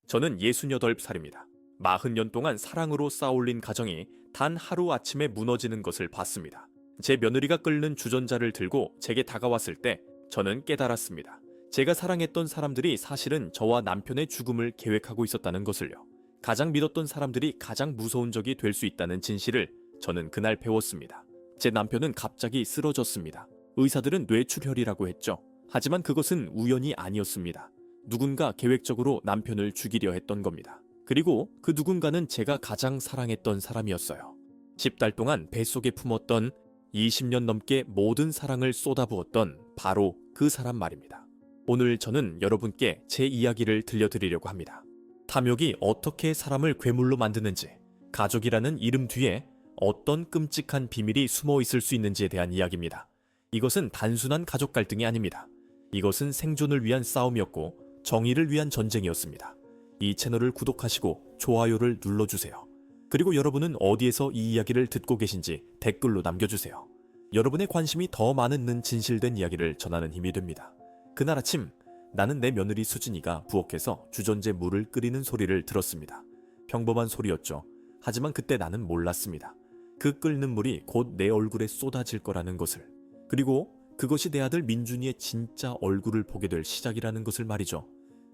저는 68살입니다. 40년 동안 사랑으로 쌓아올린 가정이 단 하루아침에 무너지는 것을 봤습니다. 제 며느리가 끓는 주전자를 들고 제게 다가왔을 때 저는 깨달았습니다. 제가 사랑했던 사람들이 사실은 저와 남편의 죽음을 계획하고 있었다는 것을요. 가장 믿었던 사람들이 가장 무서운 적이 될 수 있다는 진실을 저는 그날 배웠습니다. 제 남편은 갑자기 쓰러졌습니다. 의사들은 뇌출혈이라고 했죠. 하지만 그것은 우연이 아니었습니다. 누군가 계획적으로 남편을 죽이려 했던 겁니다. 그리고 그 누군가는 제가 가장 사랑했던 사람이었어요. 10달 동안 뱃속에 품었던 20년 넘게 모든 사랑을 쏟아부었던 바로 그 사람 말입니다. 오늘 저는 여러분께 제 이야기를 들려드리려고 합니다. 탐욕이 어떻게 사람을 괴물로 만드는지, 가족이라는 이름 뒤에 어떤 끔찍한 비밀이 숨어 있을 수 있는지에 대한 이야기입니다. 이것은 단순한 가족 갈등이 아닙니다. 이것은 생존을 위한 싸움이었고 정의를 위한 전쟁이었습니다. 이 채널을 구독하시고 좋아요를 눌러주세요. 그리고 여러분은 어디에서 이 이야기를 듣고 계신지 댓글로 남겨주세요. 여러분의 관심이 더 많은 진실된 이야기를 전하는 힘이 됩니다. 그날 아침 나는 내 며느리 수진이가 부엌에서 주전제 물을 끓이는 소리를 들었습니다. 평범한 소리였죠. 하지만 그때 나는 몰랐습니다. 그 끓는 물이 곧 내 얼굴에 쏟아질 거라는 것을. 그리고 그것이 내 아들 민준이의 진짜 얼굴을 보게 될 시작이라는 것을 말이죠.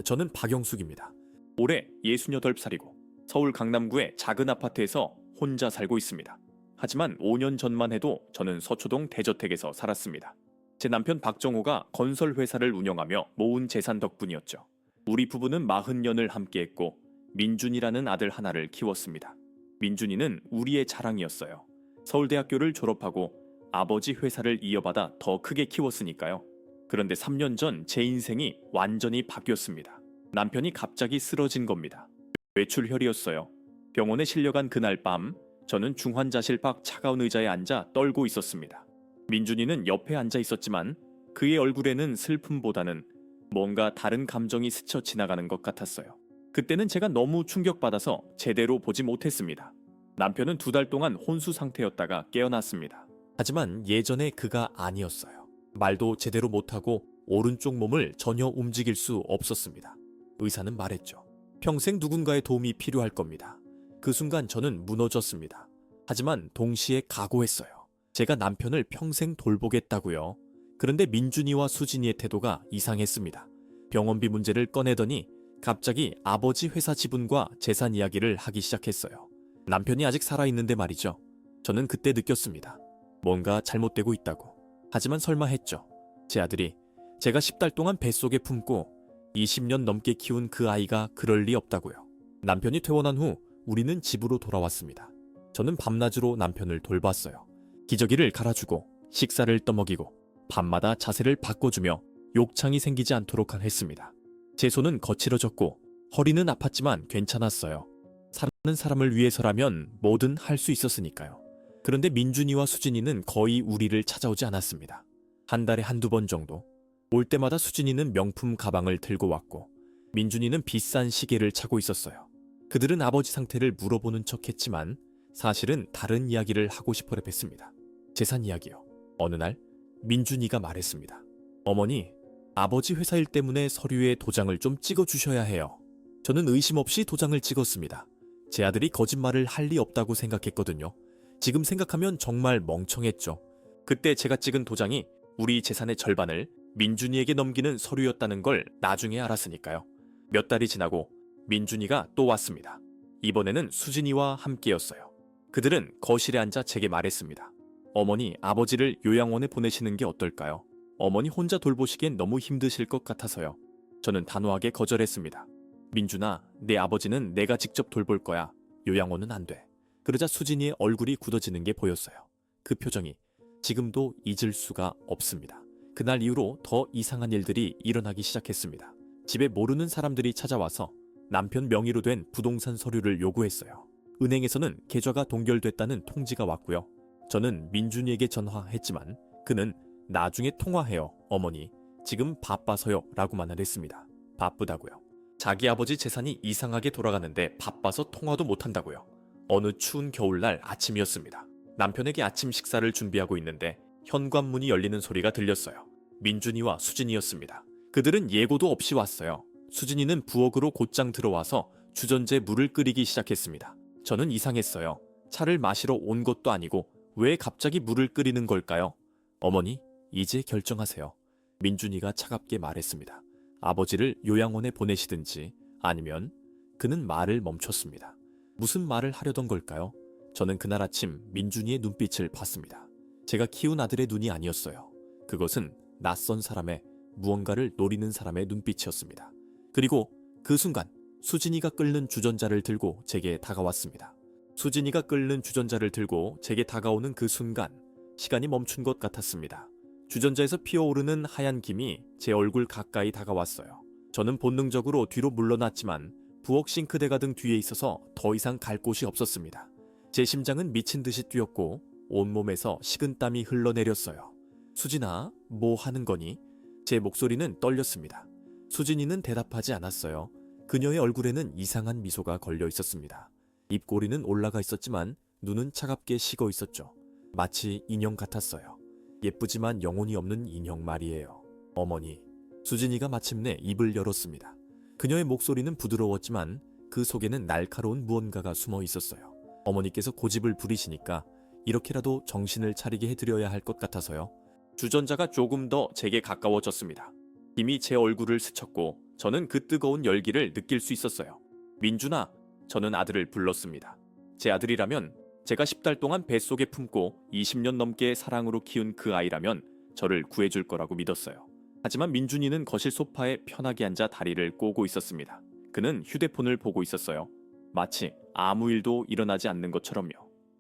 저는 박영숙입니다. 올해 68살이고 서울 강남구의 작은 아파트에서 혼자 살고 있습니다. 하지만 5년 전만 해도 저는 서초동 대저택에서 살았습니다. 제 남편 박정호가 건설회사를 운영하며 모은 재산 덕분이었죠. 우리 부부는 40년을 함께했고 민준이라는 아들 하나를 키웠습니다. 민준이는 우리의 자랑이었어요. 서울대학교를 졸업하고 아버지 회사를 이어받아 더 크게 키웠으니까요. 그런데 3년 전 제 인생이 완전히 바뀌었습니다. 남편이 갑자기 쓰러진 겁니다. 뇌출혈이었어요. 병원에 실려간 그날 밤 저는 중환자실 밖 차가운 의자에 앉아 떨고 있었습니다. 민준이는 옆에 앉아 있었지만 그의 얼굴에는 슬픔보다는 뭔가 다른 감정이 스쳐 지나가는 것 같았어요. 그때는 제가 너무 충격받아서 제대로 보지 못했습니다. 남편은 2달 동안 혼수 상태였다가 깨어났습니다. 하지만 예전의 그가 아니었어요. 말도 제대로 못하고 오른쪽 몸을 전혀 움직일 수 없었습니다. 의사는 말했죠. 평생 누군가의 도움이 필요할 겁니다. 그 순간 저는 무너졌습니다. 하지만 동시에 각오했어요. 제가 남편을 평생 돌보겠다고요. 그런데 민준이와 수진이의 태도가 이상했습니다. 병원비 문제를 꺼내더니 갑자기 아버지 회사 지분과 재산 이야기를 하기 시작했어요. 남편이 아직 살아있는데 말이죠. 저는 그때 느꼈습니다. 뭔가 잘못되고 있다고. 하지만 설마 했죠. 제 아들이 제가 10달 동안 뱃속에 품고 20년 넘게 키운 그 아이가 그럴 리 없다고요. 남편이 퇴원한 후 우리는 집으로 돌아왔습니다. 저는 밤낮으로 남편을 돌봤어요. 기저귀를 갈아주고 식사를 떠먹이고 밤마다 자세를 바꿔주며 욕창이 생기지 않도록 했습니다. 제 손은 거칠어졌고 허리는 아팠지만 괜찮았어요. 사는 사람을 위해서라면 뭐든 할 수 있었으니까요. 그런데 민준이와 수진이는 거의 우리를 찾아오지 않았습니다. 한 달에 한두 번 정도. 올 때마다 수진이는 명품 가방을 들고 왔고 민준이는 비싼 시계를 차고 있었어요. 그들은 아버지 상태를 물어보는 척했지만 사실은 다른 이야기를 하고 싶어 했습니다. 재산 이야기요. 어느 날 민준이가 말했습니다. 어머니, 아버지 회사 일 때문에 서류에 도장을 좀 찍어주셔야 해요. 저는 의심 없이 도장을 찍었습니다. 제 아들이 거짓말을 할 리 없다고 생각했거든요. 지금 생각하면 정말 멍청했죠. 그때 제가 찍은 도장이 우리 재산의 절반을 민준이에게 넘기는 서류였다는 걸 나중에 알았으니까요. 몇 달이 지나고 민준이가 또 왔습니다. 이번에는 수진이와 함께였어요. 그들은 거실에 앉아 제게 말했습니다. 어머니, 아버지를 요양원에 보내시는 게 어떨까요? 어머니 혼자 돌보시기엔 너무 힘드실 것 같아서요. 저는 단호하게 거절했습니다. 민준아, 내 아버지는 내가 직접 돌볼 거야. 요양원은 안 돼. 그러자 수진이의 얼굴이 굳어지는 게 보였어요. 그 표정이 지금도 잊을 수가 없습니다. 그날 이후로 더 이상한 일들이 일어나기 시작했습니다. 집에 모르는 사람들이 찾아와서 남편 명의로 된 부동산 서류를 요구했어요. 은행에서는 계좌가 동결됐다는 통지가 왔고요. 저는 민준이에게 전화했지만 그는 나중에 통화해요, 어머니. 지금 바빠서요 라고 말을 했습니다. 바쁘다고요. 자기 아버지 재산이 이상하게 돌아가는데 바빠서 통화도 못한다고요. 어느 추운 겨울날 아침이었습니다. 남편에게 아침 식사를 준비하고 있는데 현관문이 열리는 소리가 들렸어요. 민준이와 수진이었습니다. 그들은 예고도 없이 왔어요. 수진이는 부엌으로 곧장 들어와서 주전자에 물을 끓이기 시작했습니다. 저는 이상했어요. 차를 마시러 온 것도 아니고 왜 갑자기 물을 끓이는 걸까요? 어머니, 이제 결정하세요. 민준이가 차갑게 말했습니다. 아버지를 요양원에 보내시든지 아니면 그는 말을 멈췄습니다. 무슨 말을 하려던 걸까요? 저는 그날 아침 민준이의 눈빛을 봤습니다. 제가 키운 아들의 눈이 아니었어요. 그것은 낯선 사람의 무언가를 노리는 사람의 눈빛이었습니다. 그리고 그 순간 수진이가 끓는 주전자를 들고 제게 다가왔습니다. 수진이가 끓는 주전자를 들고 제게 다가오는 그 순간 시간이 멈춘 것 같았습니다. 주전자에서 피어오르는 하얀 김이 제 얼굴 가까이 다가왔어요. 저는 본능적으로 뒤로 물러났지만 부엌 싱크대가 등 뒤에 있어서 더 이상 갈 곳이 없었습니다. 제 심장은 미친 듯이 뛰었고 온몸에서 식은땀이 흘러내렸어요. 수진아, 뭐 하는 거니? 제 목소리는 떨렸습니다. 수진이는 대답하지 않았어요. 그녀의 얼굴에는 이상한 미소가 걸려 있었습니다. 입꼬리는 올라가 있었지만 눈은 차갑게 식어 있었죠. 마치 인형 같았어요. 예쁘지만 영혼이 없는 인형 말이에요. 어머니. 수진이가 마침내 입을 열었습니다. 그녀의 목소리는 부드러웠지만 그 속에는 날카로운 무언가가 숨어 있었어요. 어머니께서 고집을 부리시니까 이렇게라도 정신을 차리게 해드려야 할 것 같아서요. 주전자가 조금 더 제게 가까워졌습니다. 힘이 제 얼굴을 스쳤고 저는 그 뜨거운 열기를 느낄 수 있었어요. 민준아, 저는 아들을 불렀습니다. 제 아들이라면, 제가 10달 동안 뱃속에 품고 20년 넘게 사랑으로 키운 그 아이라면 저를 구해줄 거라고 믿었어요. 하지만 민준이는 거실 소파에 편하게 앉아 다리를 꼬고 있었습니다. 그는 휴대폰을 보고 있었어요. 마치 아무 일도 일어나지 않는 것처럼요.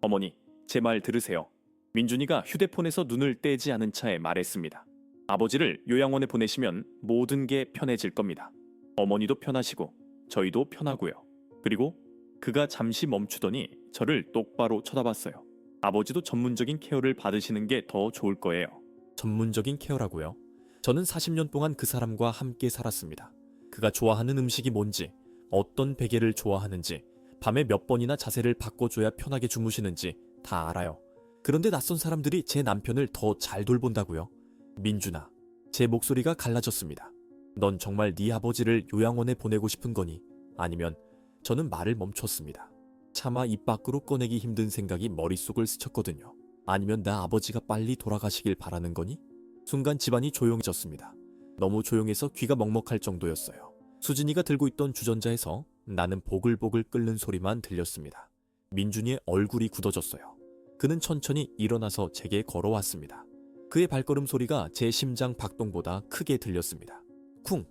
어머니, 제 말 들으세요. 민준이가 휴대폰에서 눈을 떼지 않은 차에 말했습니다. 아버지를 요양원에 보내시면 모든 게 편해질 겁니다. 어머니도 편하시고 저희도 편하고요. 그리고 그가 잠시 멈추더니 저를 똑바로 쳐다봤어요. 아버지도 전문적인 케어를 받으시는 게 더 좋을 거예요. 전문적인 케어라고요? 저는 40년 동안 그 사람과 함께 살았습니다. 그가 좋아하는 음식이 뭔지, 어떤 베개를 좋아하는지, 밤에 몇 번이나 자세를 바꿔줘야 편하게 주무시는지 다 알아요. 그런데 낯선 사람들이 제 남편을 더 잘 돌본다고요? 민준아, 제 목소리가 갈라졌습니다. 넌 정말 네 아버지를 요양원에 보내고 싶은 거니? 아니면 저는 말을 멈췄습니다. 차마 입 밖으로 꺼내기 힘든 생각이 머릿속을 스쳤거든요. 아니면 나 아버지가 빨리 돌아가시길 바라는 거니? 순간 집안이 조용해졌습니다. 너무 조용해서 귀가 먹먹할 정도였어요. 수진이가 들고 있던 주전자에서 나는 보글보글 끓는 소리만 들렸습니다. 민준이의 얼굴이 굳어졌어요. 그는 천천히 일어나서 제게 걸어왔습니다. 그의 발걸음 소리가 제 심장 박동보다 크게 들렸습니다. 쿵,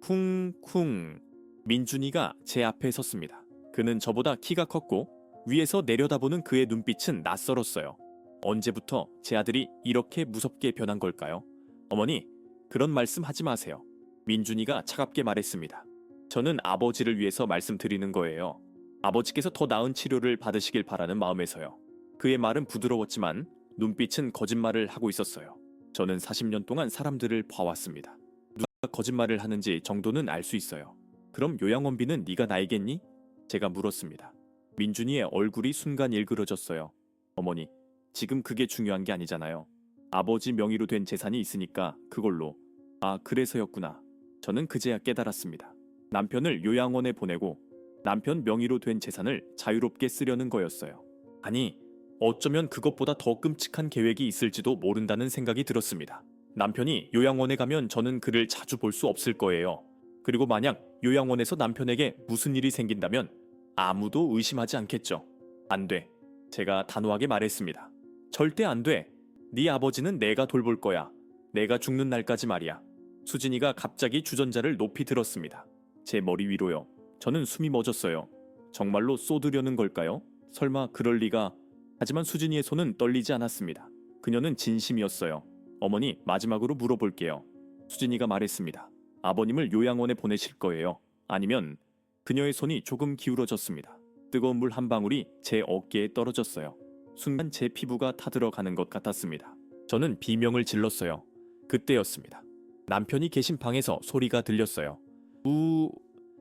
쿵쿵. 민준이가 제 앞에 섰습니다. 그는 저보다 키가 컸고 위에서 내려다보는 그의 눈빛은 낯설었어요. 언제부터 제 아들이 이렇게 무섭게 변한 걸까요? 어머니, 그런 말씀 하지 마세요. 민준이가 차갑게 말했습니다. 저는 아버지를 위해서 말씀드리는 거예요. 아버지께서 더 나은 치료를 받으시길 바라는 마음에서요. 그의 말은 부드러웠지만 눈빛은 거짓말을 하고 있었어요. 저는 40년 동안 사람들을 봐왔습니다. 누가 거짓말을 하는지 정도는 알 수 있어요. 그럼 요양원비는 네가 나이겠니? 제가 물었습니다. 민준이의 얼굴이 순간 일그러졌어요. 어머니, 지금 그게 중요한 게 아니잖아요. 아버지 명의로 된 재산이 있으니까 그걸로. 아, 그래서였구나. 저는 그제야 깨달았습니다. 남편을 요양원에 보내고 남편 명의로 된 재산을 자유롭게 쓰려는 거였어요. 아니, 어쩌면 그것보다 더 끔찍한 계획이 있을지도 모른다는 생각이 들었습니다. 남편이 요양원에 가면 저는 그를 자주 볼 수 없을 거예요. 그리고 만약 요양원에서 남편에게 무슨 일이 생긴다면 아무도 의심하지 않겠죠. 안 돼. 제가 단호하게 말했습니다. 절대 안 돼. 네 아버지는 내가 돌볼 거야. 내가 죽는 날까지 말이야. 수진이가 갑자기 주전자를 높이 들었습니다. 제 머리 위로요. 저는 숨이 멎었어요. 정말로 쏟으려는 걸까요? 설마 그럴 리가. 하지만 수진이의 손은 떨리지 않았습니다. 그녀는 진심이었어요. 어머니, 마지막으로 물어볼게요. 수진이가 말했습니다. 아버님을 요양원에 보내실 거예요? 아니면 그녀의 손이 조금 기울어졌습니다. 뜨거운 물 한 방울이 제 어깨에 떨어졌어요. 순간 제 피부가 타들어가는 것 같았습니다. 저는 비명을 질렀어요. 그때였습니다. 남편이 계신 방에서 소리가 들렸어요. 우...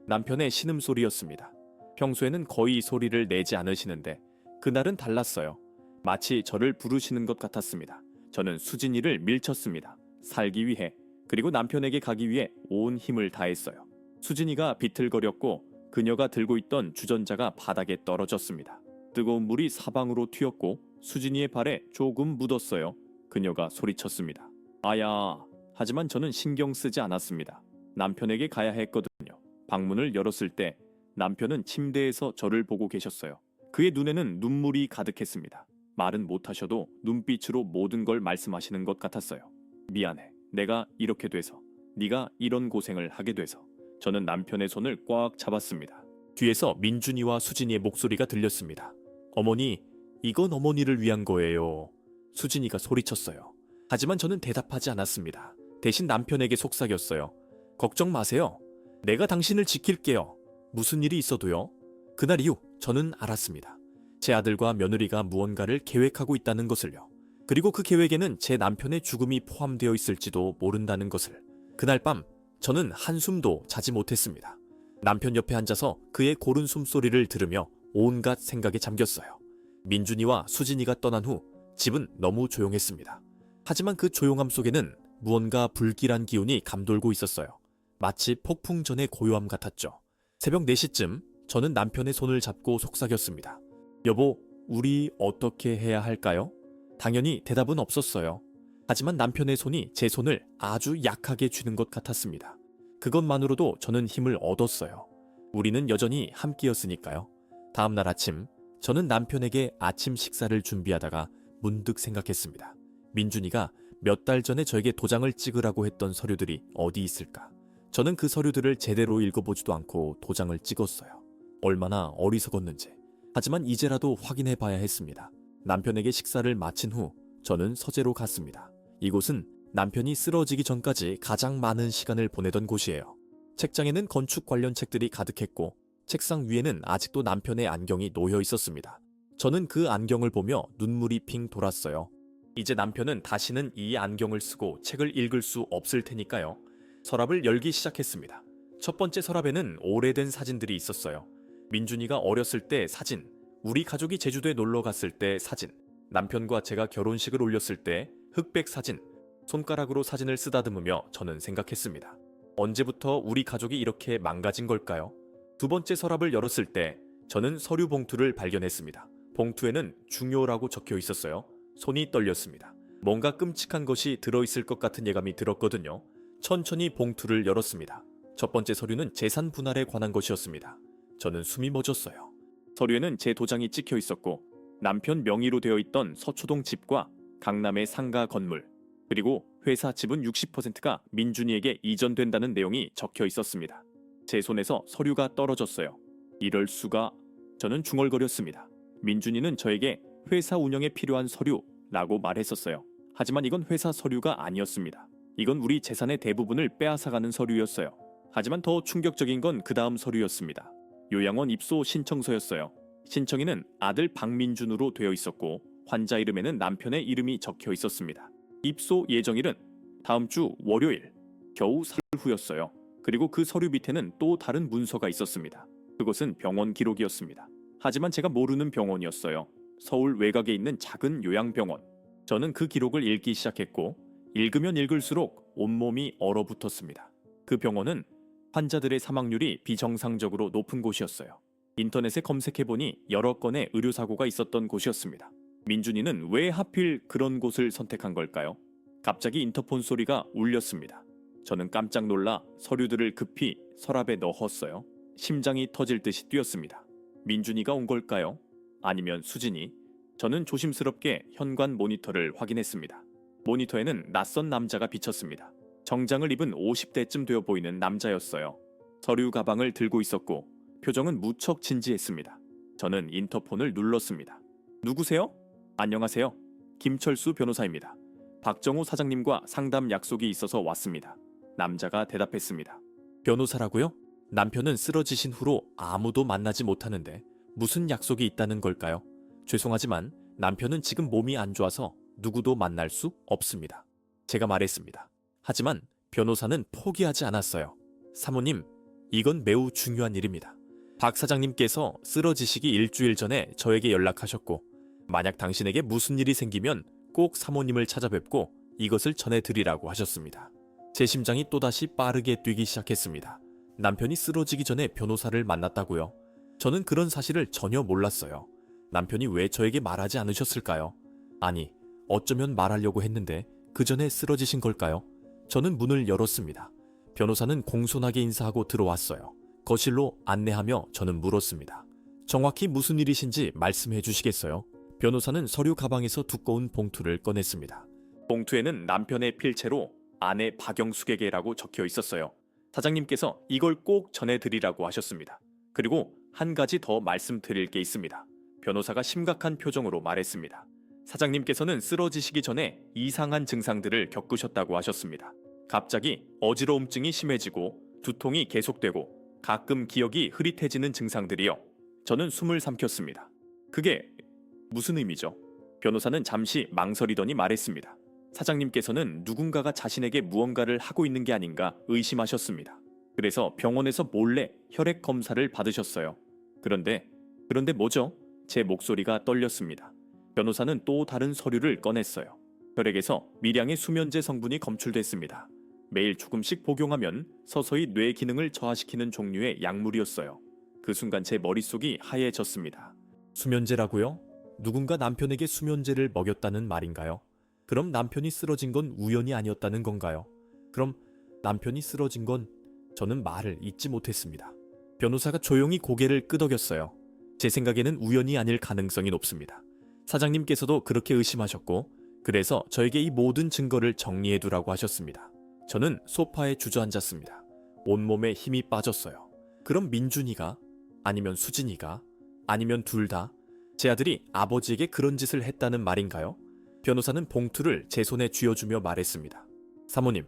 남편의 신음소리였습니다. 평소에는 거의 소리를 내지 않으시는데 그날은 달랐어요. 마치 저를 부르시는 것 같았습니다. 저는 수진이를 밀쳤습니다. 살기 위해, 그리고 남편에게 가기 위해 온 힘을 다했어요. 수진이가 비틀거렸고 그녀가 들고 있던 주전자가 바닥에 떨어졌습니다. 뜨거운 물이 사방으로 튀었고 수진이의 발에 조금 묻었어요. 그녀가 소리쳤습니다. 아야. 하지만 저는 신경 쓰지 않았습니다. 남편에게 가야 했거든요. 방문을 열었을 때 남편은 침대에서 저를 보고 계셨어요. 그의 눈에는 눈물이 가득했습니다. 말은 못하셔도 눈빛으로 모든 걸 말씀하시는 것 같았어요. 미안해. 내가 이렇게 돼서, 네가 이런 고생을 하게 돼서. 저는 남편의 손을 꽉 잡았습니다. 뒤에서 민준이와 수진이의 목소리가 들렸습니다. 어머니, 이건 어머니를 위한 거예요. 수진이가 소리쳤어요. 하지만 저는 대답하지 않았습니다. 대신 남편에게 속삭였어요. 걱정 마세요. 내가 당신을 지킬게요. 무슨 일이 있어도요. 그날 이후 저는 알았습니다. 제 아들과 며느리가 무언가를 계획하고 있다는 것을요. 그리고 그 계획에는 제 남편의 죽음이 포함되어 있을지도 모른다는 것을. 그날 밤 저는 한숨도 자지 못했습니다. 남편 옆에 앉아서 그의 고른 숨소리를 들으며 온갖 생각에 잠겼어요. 민준이와 수진이가 떠난 후 집은 너무 조용했습니다. 하지만 그 조용함 속에는 무언가 불길한 기운이 감돌고 있었어요. 마치 폭풍 전의 고요함 같았죠. 새벽 4시쯤 저는 남편의 손을 잡고 속삭였습니다. 여보, 우리 어떻게 해야 할까요? 당연히 대답은 없었어요. 하지만 남편의 손이 제 손을 아주 약하게 쥐는 것 같았습니다. 그것만으로도 저는 힘을 얻었어요. 우리는 여전히 함께였으니까요. 다음 날 아침, 저는 남편에게 아침 식사를 준비하다가 문득 생각했습니다. 민준이가 몇 달 전에 저에게 도장을 찍으라고 했던 서류들이 어디 있을까? 저는 그 서류들을 제대로 읽어보지도 않고 도장을 찍었어요. 얼마나 어리석었는지. 하지만 이제라도 확인해 봐야 했습니다. 남편에게 식사를 마친 후 저는 서재로 갔습니다. 이곳은 남편이 쓰러지기 전까지 가장 많은 시간을 보내던 곳이에요. 책장에는 건축 관련 책들이 가득했고 책상 위에는 아직도 남편의 안경이 놓여 있었습니다. 저는 그 안경을 보며 눈물이 핑 돌았어요. 이제 남편은 다시는 이 안경을 쓰고 책을 읽을 수 없을 테니까요. 서랍을 열기 시작했습니다. 첫 번째 서랍에는 오래된 사진들이 있었어요. 민준이가 어렸을 때 사진, 우리 가족이 제주도에 놀러 갔을 때 사진, 남편과 제가 결혼식을 올렸을 때 흑백 사진, 손가락으로 사진을 쓰다듬으며 저는 생각했습니다. 언제부터 우리 가족이 이렇게 망가진 걸까요? 두 번째 서랍을 열었을 때 저는 서류 봉투를 발견했습니다. 봉투에는 중요라고 적혀 있었어요. 손이 떨렸습니다. 뭔가 끔찍한 것이 들어있을 것 같은 예감이 들었거든요. 천천히 봉투를 열었습니다. 첫 번째 서류는 재산 분할에 관한 것이었습니다. 저는 숨이 멎었어요. 서류에는 제 도장이 찍혀 있었고 남편 명의로 되어 있던 서초동 집과 강남의 상가 건물, 그리고 회사 지분 60%가 민준이에게 이전된다는 내용이 적혀 있었습니다. 제 손에서 서류가 떨어졌어요. 이럴 수가. 저는 중얼거렸습니다. 민준이는 저에게 회사 운영에 필요한 서류라고 말했었어요. 하지만 이건 회사 서류가 아니었습니다. 이건 우리 재산의 대부분을 빼앗아가는 서류였어요. 하지만 더 충격적인 건 그 다음 서류였습니다. 요양원 입소 신청서였어요. 신청인은 아들 박민준으로 되어 있었고 환자 이름에는 남편의 이름이 적혀 있었습니다. 입소 예정일은 다음 주 월요일, 겨우 사흘 후였어요. 그리고 그 서류 밑에는 또 다른 문서가 있었습니다. 그것은 병원 기록이었습니다. 하지만 제가 모르는 병원이었어요. 서울 외곽에 있는 작은 요양병원. 저는 그 기록을 읽기 시작했고 읽으면 읽을수록 온몸이 얼어붙었습니다. 그 병원은 환자들의 사망률이 비정상적으로 높은 곳이었어요. 인터넷에 검색해보니 여러 건의 의료사고가 있었던 곳이었습니다. 민준이는 왜 하필 그런 곳을 선택한 걸까요? 갑자기 인터폰 소리가 울렸습니다. 저는 깜짝 놀라 서류들을 급히 서랍에 넣었어요. 심장이 터질 듯이 뛰었습니다. 민준이가 온 걸까요? 아니면 수진이? 저는 조심스럽게 현관 모니터를 확인했습니다. 모니터에는 낯선 남자가 비쳤습니다. 정장을 입은 50대쯤 되어 보이는 남자였어요. 서류 가방을 들고 있었고 표정은 무척 진지했습니다. 저는 인터폰을 눌렀습니다. 누구세요? 안녕하세요. 김철수 변호사입니다. 박정호 사장님과 상담 약속이 있어서 왔습니다. 남자가 대답했습니다. 변호사라고요? 남편은 쓰러지신 후로 아무도 만나지 못하는데 무슨 약속이 있다는 걸까요? 죄송하지만 남편은 지금 몸이 안 좋아서 누구도 만날 수 없습니다. 제가 말했습니다. 하지만 변호사는 포기하지 않았어요. 사모님, 이건 매우 중요한 일입니다. 박 사장님께서 쓰러지시기 일주일 전에 저에게 연락하셨고 만약 당신에게 무슨 일이 생기면 꼭 사모님을 찾아뵙고 이것을 전해드리라고 하셨습니다. 제 심장이 또다시 빠르게 뛰기 시작했습니다. 남편이 쓰러지기 전에 변호사를 만났다고요? 저는 그런 사실을 전혀 몰랐어요. 남편이 왜 저에게 말하지 않으셨을까요? 아니, 어쩌면 말하려고 했는데 그 전에 쓰러지신 걸까요? 저는 문을 열었습니다. 변호사는 공손하게 인사하고 들어왔어요. 거실로 안내하며 저는 물었습니다. 정확히 무슨 일이신지 말씀해 주시겠어요? 변호사는 서류 가방에서 두꺼운 봉투를 꺼냈습니다. 봉투에는 남편의 필체로 아내 박영숙에게라고 적혀 있었어요. 사장님께서 이걸 꼭 전해드리라고 하셨습니다. 그리고 한 가지 더 말씀드릴 게 있습니다. 변호사가 심각한 표정으로 말했습니다. 사장님께서는 쓰러지시기 전에 이상한 증상들을 겪으셨다고 하셨습니다. 갑자기 어지러움증이 심해지고 두통이 계속되고 가끔 기억이 흐릿해지는 증상들이요. 저는 숨을 삼켰습니다. 그게 무슨 의미죠? 변호사는 잠시 망설이더니 말했습니다. 사장님께서는 누군가가 자신에게 무언가를 하고 있는 게 아닌가 의심하셨습니다. 그래서 병원에서 몰래 혈액 검사를 받으셨어요. 그런데 뭐죠? 제 목소리가 떨렸습니다. 변호사는 또 다른 서류를 꺼냈어요. 혈액에서 미량의 수면제 성분이 검출됐습니다. 매일 조금씩 복용하면 서서히 뇌 기능을 저하시키는 종류의 약물이었어요. 그 순간 제 머릿속이 하얘졌습니다. 수면제라고요? 누군가 남편에게 수면제를 먹였다는 말인가요? 그럼 남편이 쓰러진 건 우연이 아니었다는 건가요? 그럼 남편이 쓰러진 건 저는 말을 잇지 못했습니다. 변호사가 조용히 고개를 끄덕였어요. 제 생각에는 우연이 아닐 가능성이 높습니다. 사장님께서도 그렇게 의심하셨고 그래서 저에게 이 모든 증거를 정리해두라고 하셨습니다. 저는 소파에 주저앉았습니다. 온몸에 힘이 빠졌어요. 그럼 민준이가? 아니면 수진이가? 아니면 둘 다? 제 아들이 아버지에게 그런 짓을 했다는 말인가요? 변호사는 봉투를 제 손에 쥐어주며 말했습니다. 사모님,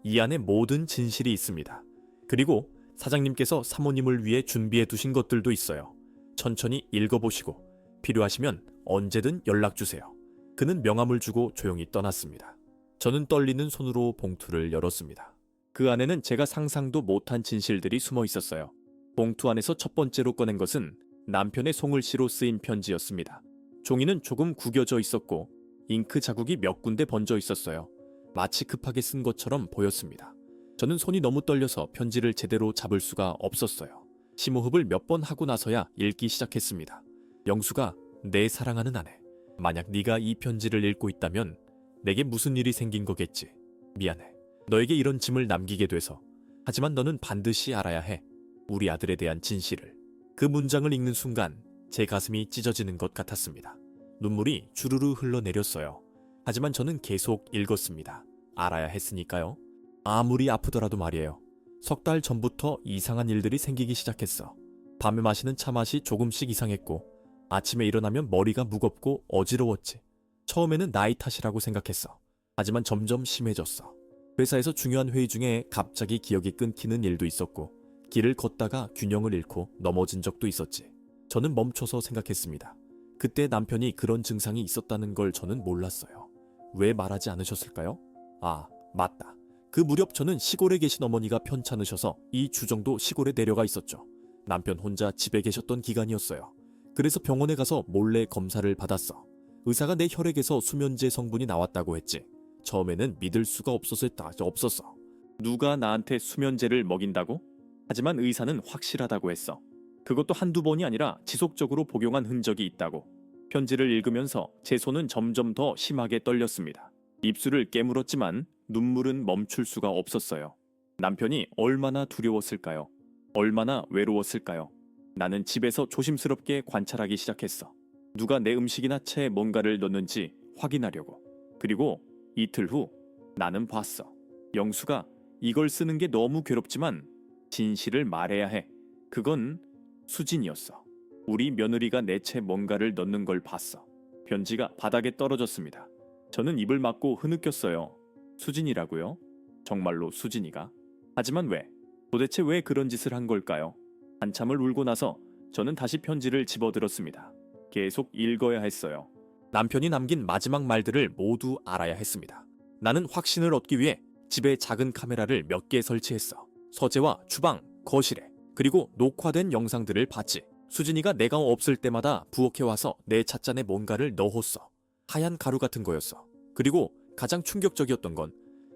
이 안에 모든 진실이 있습니다. 그리고 사장님께서 사모님을 위해 준비해 두신 것들도 있어요. 천천히 읽어보시고 필요하시면 언제든 연락주세요. 그는 명함을 주고 조용히 떠났습니다. 저는 떨리는 손으로 봉투를 열었습니다. 그 안에는 제가 상상도 못한 진실들이 숨어 있었어요. 봉투 안에서 첫 번째로 꺼낸 것은 남편의 송글씨로 쓰인 편지였습니다. 종이는 조금 구겨져 있었고 잉크 자국이 몇 군데 번져 있었어요. 마치 급하게 쓴 것처럼 보였습니다. 저는 손이 너무 떨려서 편지를 제대로 잡을 수가 없었어요. 심호흡을 몇 번 하고 나서야 읽기 시작했습니다. 영수가, 내 사랑하는 아내, 만약 네가 이 편지를 읽고 있다면 내게 무슨 일이 생긴 거겠지. 미안해. 너에게 이런 짐을 남기게 돼서. 하지만 너는 반드시 알아야 해. 우리 아들에 대한 진실을. 그 문장을 읽는 순간 제 가슴이 찢어지는 것 같았습니다. 눈물이 주르르 흘러내렸어요. 하지만 저는 계속 읽었습니다. 알아야 했으니까요. 아무리 아프더라도 말이에요. 석 달 전부터 이상한 일들이 생기기 시작했어. 밤에 마시는 차 맛이 조금씩 이상했고 아침에 일어나면 머리가 무겁고 어지러웠지. 처음에는 나이 탓이라고 생각했어. 하지만 점점 심해졌어. 회사에서 중요한 회의 중에 갑자기 기억이 끊기는 일도 있었고 길을 걷다가 균형을 잃고 넘어진 적도 있었지. 저는 멈춰서 생각했습니다. 그때 남편이 그런 증상이 있었다는 걸 저는 몰랐어요. 왜 말하지 않으셨을까요? 아, 맞다. 그 무렵 저는 시골에 계신 어머니가 편찮으셔서 이 주정도 시골에 내려가 있었죠. 남편 혼자 집에 계셨던 기간이었어요. 그래서 병원에 가서 몰래 검사를 받았어. 의사가 내 혈액에서 수면제 성분이 나왔다고 했지. 처음에는 믿을 수가 없었어. 누가 나한테 수면제를 먹인다고? 하지만 의사는 확실하다고 했어. 그것도 한두 번이 아니라 지속적으로 복용한 흔적이 있다고. 편지를 읽으면서 제 손은 점점 더 심하게 떨렸습니다. 입술을 깨물었지만 눈물은 멈출 수가 없었어요. 남편이 얼마나 두려웠을까요? 얼마나 외로웠을까요? 나는 집에서 조심스럽게 관찰하기 시작했어. 누가 내 음식이나 체에 뭔가를 넣는지 확인하려고. 그리고 이틀 후 나는 봤어. 영수가 이걸 쓰는 게 너무 괴롭지만 진실을 말해야 해. 그건 수진이었어. 우리 며느리가 내 채 뭔가를 넣는 걸 봤어. 편지가 바닥에 떨어졌습니다. 저는 입을 막고 흐느꼈어요. 수진이라고요? 정말로 수진이가? 하지만 왜? 도대체 왜 그런 짓을 한 걸까요? 한참을 울고 나서 저는 다시 편지를 집어들었습니다. 계속 읽어야 했어요. 남편이 남긴 마지막 말들을 모두 알아야 했습니다. 나는 확신을 얻기 위해 집에 작은 카메라를 몇 개 설치했어. 서재와 주방, 거실에 그리고 녹화된 영상들을 봤지. 수진이가 내가 없을 때마다 부엌에 와서 내 찻잔에 뭔가를 넣었어. 하얀 가루 같은 거였어. 그리고 가장 충격적이었던 건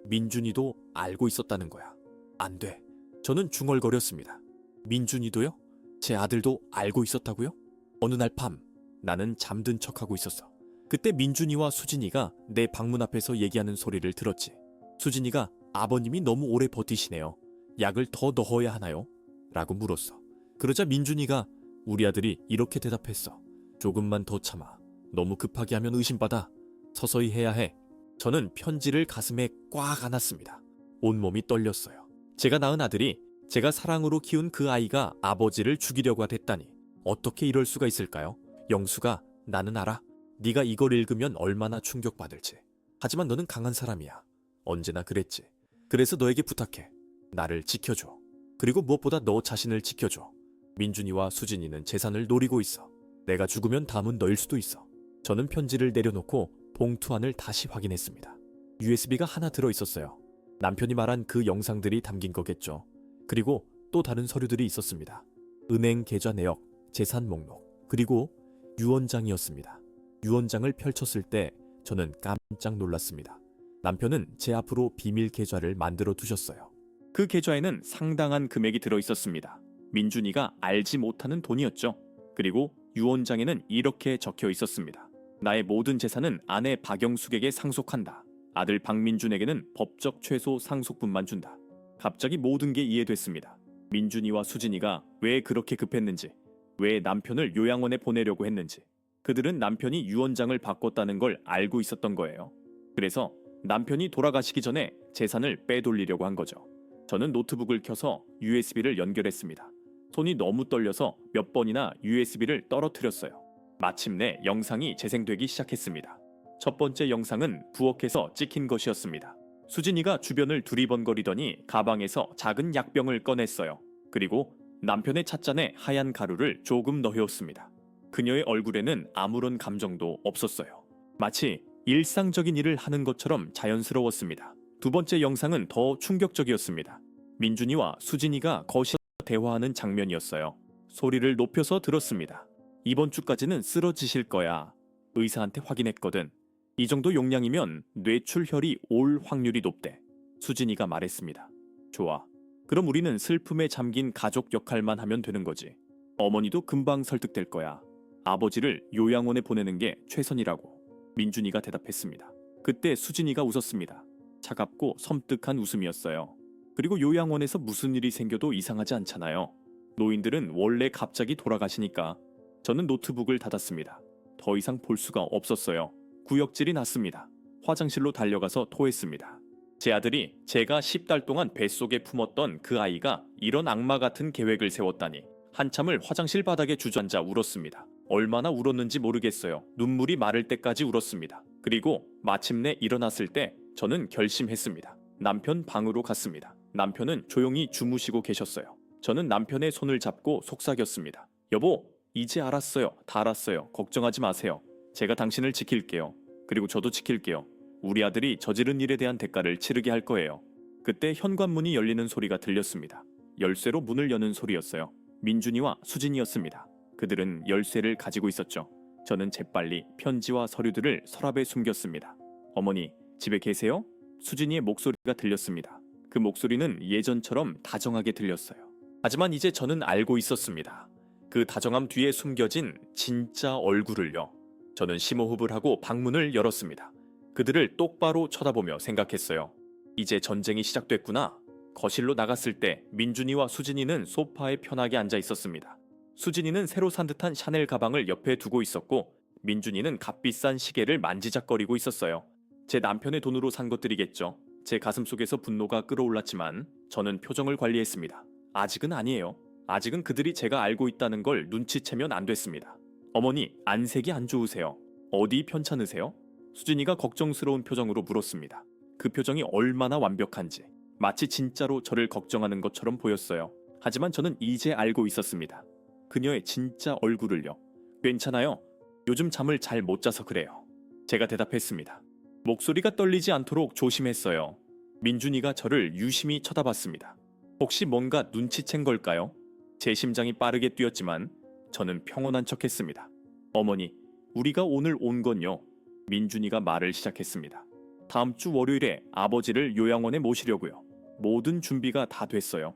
민준이도 알고 있었다는 거야. 안 돼. 저는 중얼거렸습니다. 민준이도요? 제 아들도 알고 있었다고요? 어느 날 밤 나는 잠든 척하고 있었어. 그때 민준이와 수진이가 내 방문 앞에서 얘기하는 소리를 들었지. 수진이가 아버님이 너무 오래 버티시네요. 약을 더 넣어야 하나요? 라고 물었어. 그러자 민준이가 우리 아들이 이렇게 대답했어. 조금만 더 참아. 너무 급하게 하면 의심받아. 서서히 해야 해. 저는 편지를 가슴에 꽉 안았습니다. 온몸이 떨렸어요. 제가 낳은 아들이 제가 사랑으로 키운 그 아이가 아버지를 죽이려고 했다니 어떻게 이럴 수가 있을까요? 영수가 나는 알아. 네가 이걸 읽으면 얼마나 충격받을지. 하지만 너는 강한 사람이야. 언제나 그랬지. 그래서 너에게 부탁해. 나를 지켜줘. 그리고 무엇보다 너 자신을 지켜줘. 민준이와 수진이는 재산을 노리고 있어. 내가 죽으면 다음은 너일 수도 있어. 저는 편지를 내려놓고 봉투 안을 다시 확인했습니다. USB가 하나 들어있었어요. 남편이 말한 그 영상들이 담긴 거겠죠. 그리고 또 다른 서류들이 있었습니다. 은행 계좌 내역, 재산 목록, 그리고 유언장이었습니다. 유언장을 펼쳤을 때 저는 깜짝 놀랐습니다. 남편은 제 앞으로 비밀 계좌를 만들어 두셨어요. 그 계좌에는 상당한 금액이 들어있었습니다. 민준이가 알지 못하는 돈이었죠. 그리고 유언장에는 이렇게 적혀 있었습니다. 나의 모든 재산은 아내 박영숙에게 상속한다. 아들 박민준에게는 법적 최소 상속분만 준다. 갑자기 모든 게 이해됐습니다. 민준이와 수진이가 왜 그렇게 급했는지, 왜 남편을 요양원에 보내려고 했는지, 그들은 남편이 유언장을 바꿨다는 걸 알고 있었던 거예요. 그래서 남편이 돌아가시기 전에 재산을 빼돌리려고 한 거죠. 저는 노트북을 켜서 USB를 연결했습니다. 손이 너무 떨려서 몇 번이나 USB를 떨어뜨렸어요. 마침내 영상이 재생되기 시작했습니다. 첫 번째 영상은 부엌에서 찍힌 것이었습니다. 수진이가 주변을 두리번거리더니 가방에서 작은 약병을 꺼냈어요. 그리고 남편의 찻잔에 하얀 가루를 조금 넣었습니다. 그녀의 얼굴에는 아무런 감정도 없었어요. 마치 일상적인 일을 하는 것처럼 자연스러웠습니다. 두 번째 영상은 더 충격적이었습니다. 민준이와 수진이가 거실에서 대화하는 장면이었어요. 소리를 높여서 들었습니다. 이번 주까지는 쓰러지실 거야. 의사한테 확인했거든. 이 정도 용량이면 뇌출혈이 올 확률이 높대. 수진이가 말했습니다. 좋아. 그럼 우리는 슬픔에 잠긴 가족 역할만 하면 되는 거지. 어머니도 금방 설득될 거야. 아버지를 요양원에 보내는 게 최선이라고. 민준이가 대답했습니다. 그때 수진이가 웃었습니다. 차갑고 섬뜩한 웃음이었어요. 그리고 요양원에서 무슨 일이 생겨도 이상하지 않잖아요. 노인들은 원래 갑자기 돌아가시니까. 저는 노트북을 닫았습니다. 더 이상 볼 수가 없었어요. 구역질이 났습니다. 화장실로 달려가서 토했습니다. 제 아들이 제가 10달 동안 뱃속에 품었던 그 아이가 이런 악마 같은 계획을 세웠다니. 한참을 화장실 바닥에 주저앉아 울었습니다. 얼마나 울었는지 모르겠어요. 눈물이 마를 때까지 울었습니다. 그리고 마침내 일어났을 때 저는 결심했습니다. 남편 방으로 갔습니다. 남편은 조용히 주무시고 계셨어요. 저는 남편의 손을 잡고 속삭였습니다. 여보, 이제 알았어요. 다 알았어요. 걱정하지 마세요. 제가 당신을 지킬게요. 그리고 저도 지킬게요. 우리 아들이 저지른 일에 대한 대가를 치르게 할 거예요. 그때 현관문이 열리는 소리가 들렸습니다. 열쇠로 문을 여는 소리였어요. 민준이와 수진이었습니다. 그들은 열쇠를 가지고 있었죠. 저는 재빨리 편지와 서류들을 서랍에 숨겼습니다. 어머니, 집에 계세요? 수진이의 목소리가 들렸습니다. 그 목소리는 예전처럼 다정하게 들렸어요. 하지만 이제 저는 알고 있었습니다. 그 다정함 뒤에 숨겨진 진짜 얼굴을요. 저는 심호흡을 하고 방문을 열었습니다. 그들을 똑바로 쳐다보며 생각했어요. 이제 전쟁이 시작됐구나. 거실로 나갔을 때 민준이와 수진이는 소파에 편하게 앉아 있었습니다. 수진이는 새로 산 듯한 샤넬 가방을 옆에 두고 있었고 민준이는 값비싼 시계를 만지작거리고 있었어요. 제 남편의 돈으로 산 것들이겠죠. 제 가슴속에서 분노가 끓어올랐지만 저는 표정을 관리했습니다. 아직은 아니에요. 아직은 그들이 제가 알고 있다는 걸 눈치채면 안 됐습니다. 어머니, 안색이 안 좋으세요. 어디 편찮으세요? 수진이가 걱정스러운 표정으로 물었습니다. 그 표정이 얼마나 완벽한지. 마치 진짜로 저를 걱정하는 것처럼 보였어요. 하지만 저는 이제 알고 있었습니다. 그녀의 진짜 얼굴을요. 괜찮아요. 요즘 잠을 잘 못 자서 그래요. 제가 대답했습니다. 목소리가 떨리지 않도록 조심했어요. 민준이가 저를 유심히 쳐다봤습니다. 혹시 뭔가 눈치챈 걸까요? 제 심장이 빠르게 뛰었지만 저는 평온한 척했습니다. 어머니, 우리가 오늘 온 건요. 민준이가 말을 시작했습니다. 다음 주 월요일에 아버지를 요양원에 모시려고요. 모든 준비가 다 됐어요.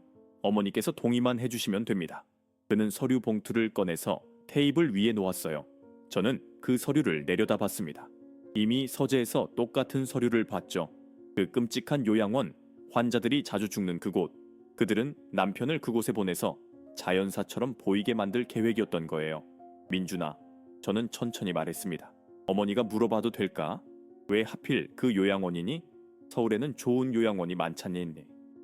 어머니께서 동의만 해주시면 됩니다. 그는 서류 봉투를 꺼내서 테이블 위에 놓았어요. 저는 그 서류를 내려다봤습니다. 이미 서재에서 똑같은 서류를 봤죠. 그 끔찍한 요양원, 환자들이 자주 죽는 그곳. 그들은 남편을 그곳에 보내서 자연사처럼 보이게 만들 계획이었던 거예요. 민준아, 저는 천천히 말했습니다. 어머니가 물어봐도 될까? 왜 하필 그 요양원이니? 서울에는 좋은 요양원이 많잖니.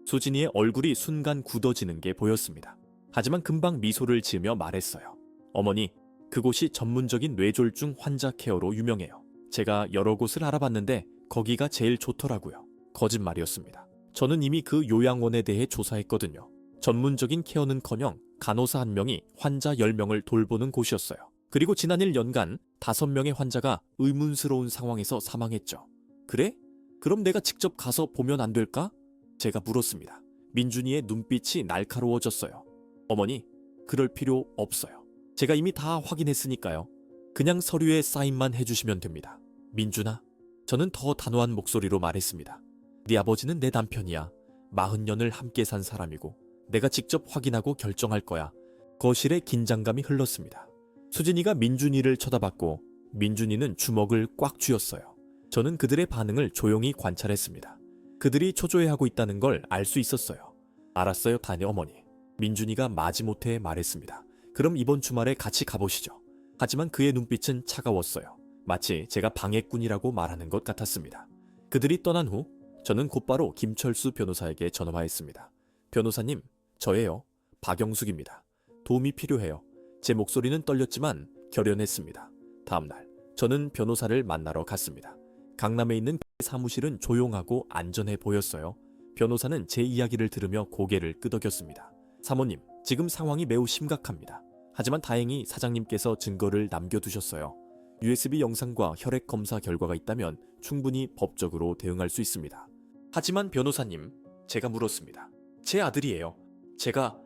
수진이의 얼굴이 순간 굳어지는 게 보였습니다. 하지만 금방 미소를 지으며 말했어요. 어머니, 그곳이 전문적인 뇌졸중 환자 케어로 유명해요. 제가 여러 곳을 알아봤는데 거기가 제일 좋더라고요. 거짓말이었습니다. 저는 이미 그 요양원에 대해 조사했거든요. 전문적인 케어는커녕 간호사 한 명이 환자 10명을 돌보는 곳이었어요. 그리고 지난 1년간 5명의 환자가 의문스러운 상황에서 사망했죠. 그래? 그럼 내가 직접 가서 보면 안 될까? 제가 물었습니다. 민준이의 눈빛이 날카로워졌어요. 어머니, 그럴 필요 없어요. 제가 이미 다 확인했으니까요. 그냥 서류에 사인만 해주시면 됩니다. 민준아, 저는 더 단호한 목소리로 말했습니다. 네 아버지는 내 남편이야. 40년을 함께 산 사람이고 내가 직접 확인하고 결정할 거야. 거실에 긴장감이 흘렀습니다. 수진이가 민준이를 쳐다봤고 민준이는 주먹을 꽉 쥐었어요. 저는 그들의 반응을 조용히 관찰했습니다. 그들이 초조해하고 있다는 걸 알 수 있었어요. 알았어요, 다네 어머니. 민준이가 마지못해 말했습니다. 그럼 이번 주말에 같이 가보시죠. 하지만 그의 눈빛은 차가웠어요. 마치 제가 방해꾼이라고 말하는 것 같았습니다. 그들이 떠난 후 저는 곧바로 김철수 변호사에게 전화했습니다. 변호사님, 저예요. 박영숙입니다. 도움이 필요해요. 제 목소리는 떨렸지만 결연했습니다. 다음날 저는 변호사를 만나러 갔습니다. 강남에 있는 사무실은 조용하고 안전해 보였어요. 변호사는 제 이야기를 들으며 고개를 끄덕였습니다. 사모님, 지금 상황이 매우 심각합니다. 하지만 다행히 사장님께서 증거를 남겨두셨어요. USB 영상과 혈액 검사 결과가 있다면 충분히 법적으로 대응할 수 있습니다. 하지만 변호사님, 제가 물었습니다. 제 아들이에요. 제가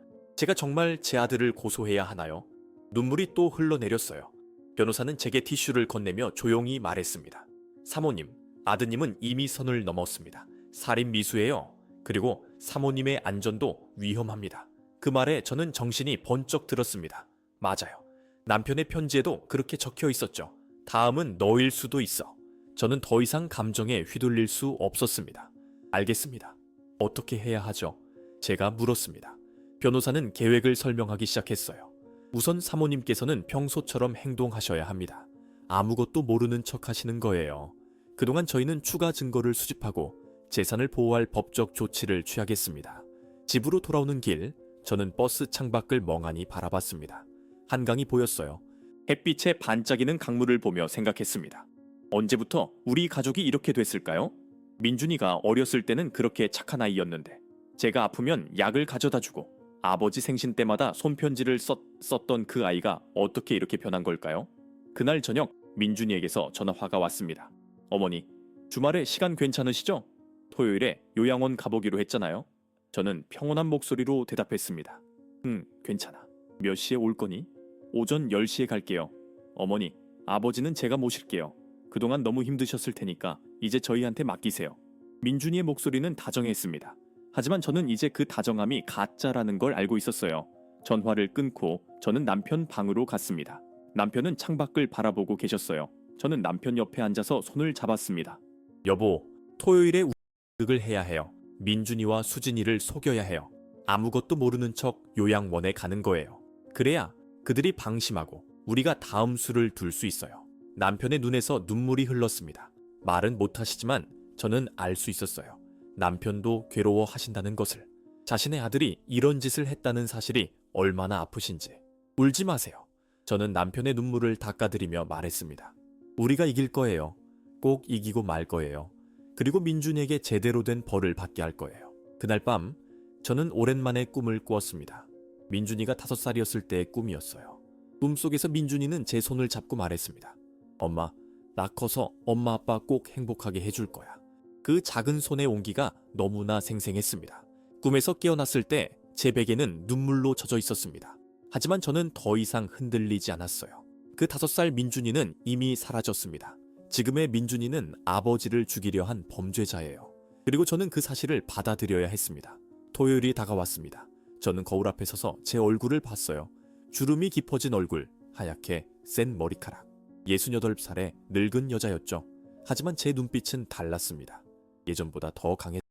정말 제 아들을 고소해야 하나요? 눈물이 또 흘러내렸어요. 변호사는 제게 티슈를 건네며 조용히 말했습니다. 사모님, 아드님은 이미 선을 넘었습니다. 살인 미수예요. 그리고 사모님의 안전도 위험합니다. 그 말에 저는 정신이 번쩍 들었습니다. 맞아요. 남편의 편지에도 그렇게 적혀 있었죠. 다음은 너일 수도 있어. 저는 더 이상 감정에 휘둘릴 수 없었습니다. 알겠습니다. 어떻게 해야 하죠? 제가 물었습니다. 변호사는 계획을 설명하기 시작했어요. 우선 사모님께서는 평소처럼 행동하셔야 합니다. 아무것도 모르는 척 하시는 거예요. 그동안 저희는 추가 증거를 수집하고 재산을 보호할 법적 조치를 취하겠습니다. 집으로 돌아오는 길, 저는 버스 창밖을 멍하니 바라봤습니다. 한강이 보였어요. 햇빛에 반짝이는 강물을 보며 생각했습니다. 언제부터 우리 가족이 이렇게 됐을까요? 민준이가 어렸을 때는 그렇게 착한 아이였는데 제가 아프면 약을 가져다주고 아버지 생신 때마다 손편지를 썼던 그 아이가 어떻게 이렇게 변한 걸까요? 그날 저녁 민준이에게서 전화가 왔습니다. 어머니, 주말에 시간 괜찮으시죠? 토요일에 요양원 가보기로 했잖아요. 저는 평온한 목소리로 대답했습니다. 괜찮아. 몇 시에 올 거니? 오전 10시에 갈게요. 어머니, 아버지는 제가 모실게요. 그동안 너무 힘드셨을 테니까 이제 저희한테 맡기세요. 민준이의 목소리는 다정했습니다. 하지만 저는 이제 그 다정함이 가짜라는 걸 알고 있었어요. 전화를 끊고 저는 남편 방으로 갔습니다. 남편은 창밖을 바라보고 계셨어요. 저는 남편 옆에 앉아서 손을 잡았습니다. 여보, 토요일에 우극을 해야 해요. 민준이와 수진이를 속여야 해요. 아무것도 모르는 척 요양원에 가는 거예요. 그래야 그들이 방심하고 우리가 다음 수를 둘 수 있어요. 남편의 눈에서 눈물이 흘렀습니다. 말은 못하시지만 저는 알 수 있었어요. 남편도 괴로워하신다는 것을. 자신의 아들이 이런 짓을 했다는 사실이 얼마나 아프신지. 울지 마세요. 저는 남편의 눈물을 닦아드리며 말했습니다. 우리가 이길 거예요. 꼭 이기고 말 거예요. 그리고 민준이에게 제대로 된 벌을 받게 할 거예요. 그날 밤 저는 오랜만에 꿈을 꾸었습니다. 민준이가 5살이었을 때의 꿈이었어요. 꿈속에서 민준이는 제 손을 잡고 말했습니다. 엄마, 나 커서 엄마 아빠 꼭 행복하게 해줄 거야. 그 작은 손의 온기가 너무나 생생했습니다. 꿈에서 깨어났을 때 제 베개는 눈물로 젖어 있었습니다. 하지만 저는 더 이상 흔들리지 않았어요. 그 5살 민준이는 이미 사라졌습니다. 지금의 민준이는 아버지를 죽이려 한 범죄자예요. 그리고 저는 그 사실을 받아들여야 했습니다. 토요일이 다가왔습니다. 저는 거울 앞에 서서 제 얼굴을 봤어요. 주름이 깊어진 얼굴, 하얗게 센 머리카락. 68살의 늙은 여자였죠. 하지만 제 눈빛은 달랐습니다. 예전보다 더 강했어요.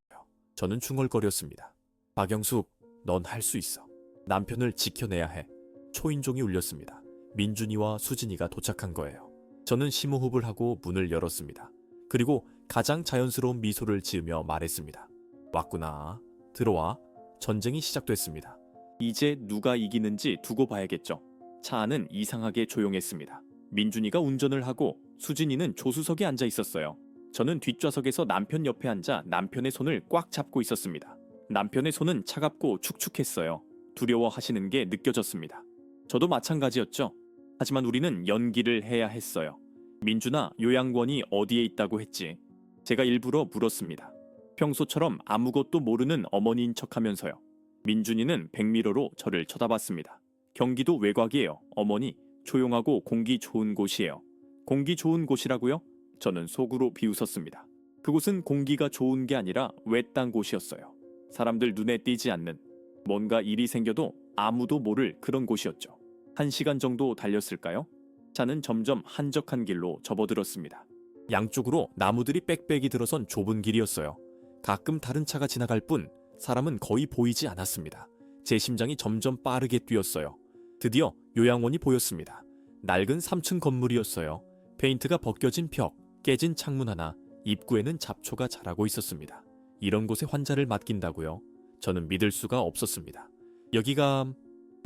저는 중얼거렸습니다. 박영숙, 넌 할 수 있어. 남편을 지켜내야 해. 초인종이 울렸습니다. 민준이와 수진이가 도착한 거예요. 저는 심호흡을 하고 문을 열었습니다. 그리고 가장 자연스러운 미소를 지으며 말했습니다. 왔구나. 들어와. 전쟁이 시작됐습니다. 이제 누가 이기는지 두고 봐야겠죠. 차 안은 이상하게 조용했습니다. 민준이가 운전을 하고 수진이는 조수석에 앉아 있었어요. 저는 뒷좌석에서 남편 옆에 앉아 남편의 손을 꽉 잡고 있었습니다. 남편의 손은 차갑고 축축했어요. 두려워하시는 게 느껴졌습니다. 저도 마찬가지였죠. 하지만 우리는 연기를 해야 했어요. 민준아, 요양원이 어디에 있다고 했지? 제가 일부러 물었습니다. 평소처럼 아무것도 모르는 어머니인 척하면서요. 민준이는 백미러로 저를 쳐다봤습니다. 경기도 외곽이에요. 어머니, 조용하고 공기 좋은 곳이에요. 공기 좋은 곳이라고요? 저는 속으로 비웃었습니다. 그곳은 공기가 좋은 게 아니라 외딴 곳이었어요. 사람들 눈에 띄지 않는, 뭔가 일이 생겨도 아무도 모를 그런 곳이었죠. 1시간 정도 달렸을까요? 차는 점점 한적한 길로 접어들었습니다. 양쪽으로 나무들이 빽빽이 들어선 좁은 길이었어요. 가끔 다른 차가 지나갈 뿐 사람은 거의 보이지 않았습니다. 제 심장이 점점 빠르게 뛰었어요. 드디어 요양원이 보였습니다. 낡은 3층 건물이었어요. 페인트가 벗겨진 벽, 깨진 창문 하나, 입구에는 잡초가 자라고 있었습니다. 이런 곳에 환자를 맡긴다고요? 저는 믿을 수가 없었습니다. 여기가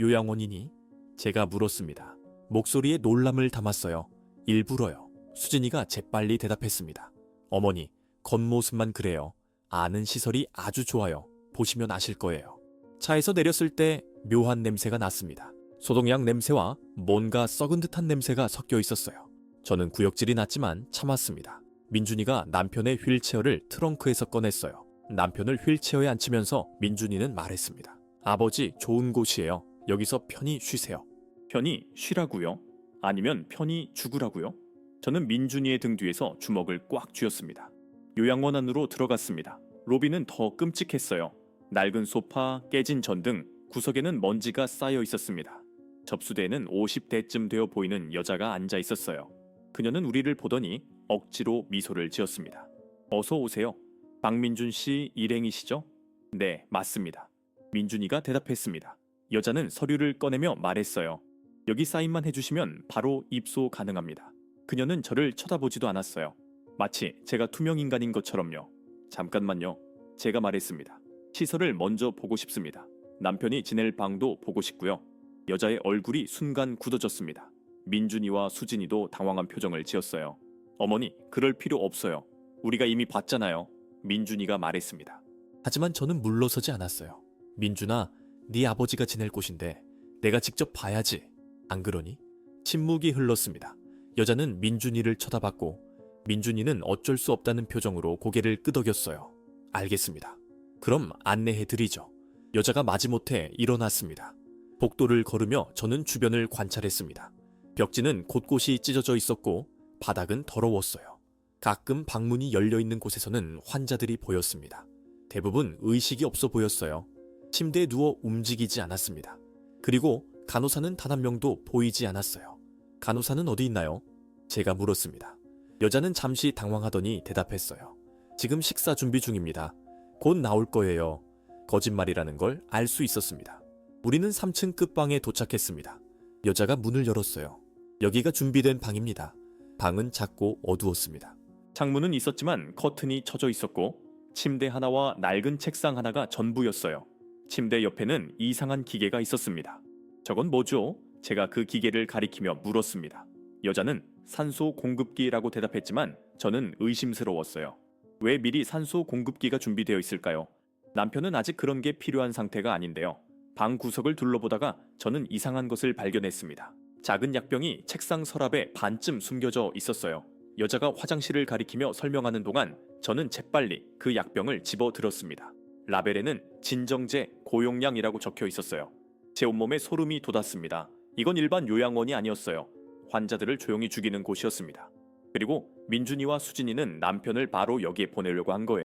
요양원이니? 제가 물었습니다. 목소리에 놀람을 담았어요. 일부러요. 수진이가 재빨리 대답했습니다. 어머니, 겉모습만 그래요. 아는 시설이 아주 좋아요. 보시면 아실 거예요. 차에서 내렸을 때 묘한 냄새가 났습니다. 소독약 냄새와 뭔가 썩은 듯한 냄새가 섞여 있었어요. 저는 구역질이 났지만 참았습니다. 민준이가 남편의 휠체어를 트렁크에서 꺼냈어요. 남편을 휠체어에 앉히면서 민준이는 말했습니다. 아버지, 좋은 곳이에요. 여기서 편히 쉬세요. 편히 쉬라고요? 아니면 편히 죽으라고요? 저는 민준이의 등 뒤에서 주먹을 꽉 쥐었습니다. 요양원 안으로 들어갔습니다. 로비는 더 끔찍했어요. 낡은 소파, 깨진 전등, 구석에는 먼지가 쌓여 있었습니다. 접수대에는 50대쯤 되어 보이는 여자가 앉아 있었어요. 그녀는 우리를 보더니 억지로 미소를 지었습니다. 어서 오세요. 박민준 씨 일행이시죠? 네, 맞습니다. 민준이가 대답했습니다. 여자는 서류를 꺼내며 말했어요. 여기 사인만 해주시면 바로 입소 가능합니다. 그녀는 저를 쳐다보지도 않았어요. 마치 제가 투명인간인 것처럼요. 잠깐만요. 제가 말했습니다. 시설을 먼저 보고 싶습니다. 남편이 지낼 방도 보고 싶고요. 여자의 얼굴이 순간 굳어졌습니다. 민준이와 수진이도 당황한 표정을 지었어요. 어머니, 그럴 필요 없어요. 우리가 이미 봤잖아요. 민준이가 말했습니다. 하지만 저는 물러서지 않았어요. 민준아, 네 아버지가 지낼 곳인데 내가 직접 봐야지. 안 그러니? 침묵이 흘렀습니다. 여자는 민준이를 쳐다봤고 민준이는 어쩔 수 없다는 표정으로 고개를 끄덕였어요. 알겠습니다. 그럼 안내해드리죠. 여자가 마지못해 일어났습니다. 복도를 걸으며 저는 주변을 관찰했습니다. 벽지는 곳곳이 찢어져 있었고 바닥은 더러웠어요. 가끔 방문이 열려있는 곳에서는 환자들이 보였습니다. 대부분 의식이 없어 보였어요. 침대에 누워 움직이지 않았습니다. 그리고 간호사는 단 한 명도 보이지 않았어요. 간호사는 어디 있나요? 제가 물었습니다. 여자는 잠시 당황하더니 대답했어요. 지금 식사 준비 중입니다. 곧 나올 거예요. 거짓말이라는 걸 알 수 있었습니다. 우리는 3층 끝방에 도착했습니다. 여자가 문을 열었어요. 여기가 준비된 방입니다. 방은 작고 어두웠습니다. 창문은 있었지만 커튼이 쳐져 있었고 침대 하나와 낡은 책상 하나가 전부였어요. 침대 옆에는 이상한 기계가 있었습니다. 저건 뭐죠? 제가 그 기계를 가리키며 물었습니다. 여자는 산소 공급기라고 대답했지만 저는 의심스러웠어요. 왜 미리 산소 공급기가 준비되어 있을까요? 남편은 아직 그런 게 필요한 상태가 아닌데요. 방 구석을 둘러보다가 저는 이상한 것을 발견했습니다. 작은 약병이 책상 서랍에 반쯤 숨겨져 있었어요. 여자가 화장실을 가리키며 설명하는 동안 저는 재빨리 그 약병을 집어들었습니다. 라벨에는 진정제 고용량이라고 적혀 있었어요. 제 온몸에 소름이 돋았습니다. 이건 일반 요양원이 아니었어요. 환자들을 조용히 죽이는 곳이었습니다. 그리고 민준이와 수진이는 남편을 바로 여기에 보내려고 한 거예요.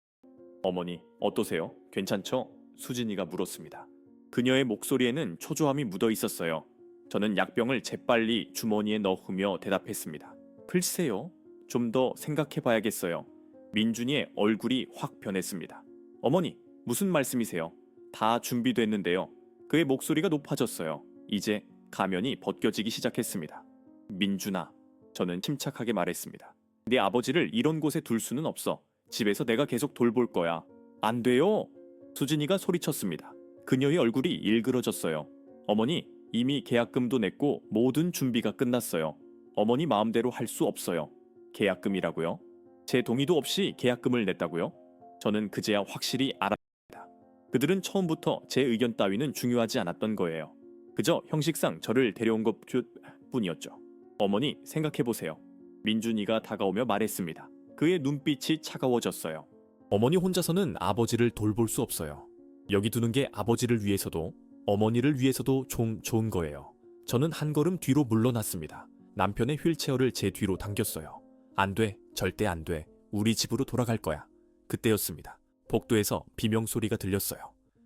어머니, 어떠세요? 괜찮죠? 수진이가 물었습니다. 그녀의 목소리에는 초조함이 묻어 있었어요. 저는 약병을 재빨리 주머니에 넣으며 대답했습니다. 글쎄요. 좀 더 생각해 봐야겠어요. 민준이의 얼굴이 확 변했습니다. 어머니, 무슨 말씀이세요? 다 준비됐는데요. 그의 목소리가 높아졌어요. 이제 가면이 벗겨지기 시작했습니다. 민준아, 저는 침착하게 말했습니다. 네 아버지를 이런 곳에 둘 수는 없어. 집에서 내가 계속 돌볼 거야. 안 돼요. 수진이가 소리쳤습니다. 그녀의 얼굴이 일그러졌어요. 어머니, 이미 계약금도 냈고 모든 준비가 끝났어요. 어머니 마음대로 할 수 없어요. 계약금이라고요? 제 동의도 없이 계약금을 냈다고요? 저는 그제야 확실히 알았습니다. 그들은 처음부터 제 의견 따위는 중요하지 않았던 거예요. 그저 형식상 저를 데려온 것뿐이었죠. 어머니, 생각해보세요. 민준이가 다가오며 말했습니다. 그의 눈빛이 차가워졌어요. 어머니 혼자서는 아버지를 돌볼 수 없어요. 여기 두는 게 아버지를 위해서도 어머니를 위해서도 좋은 거예요. 저는 한 걸음 뒤로 물러났습니다. 남편의 휠체어를 제 뒤로 당겼어요. 안 돼, 절대 안 돼. 우리 집으로 돌아갈 거야. 그때였습니다. 복도에서 비명소리가 들렸어요.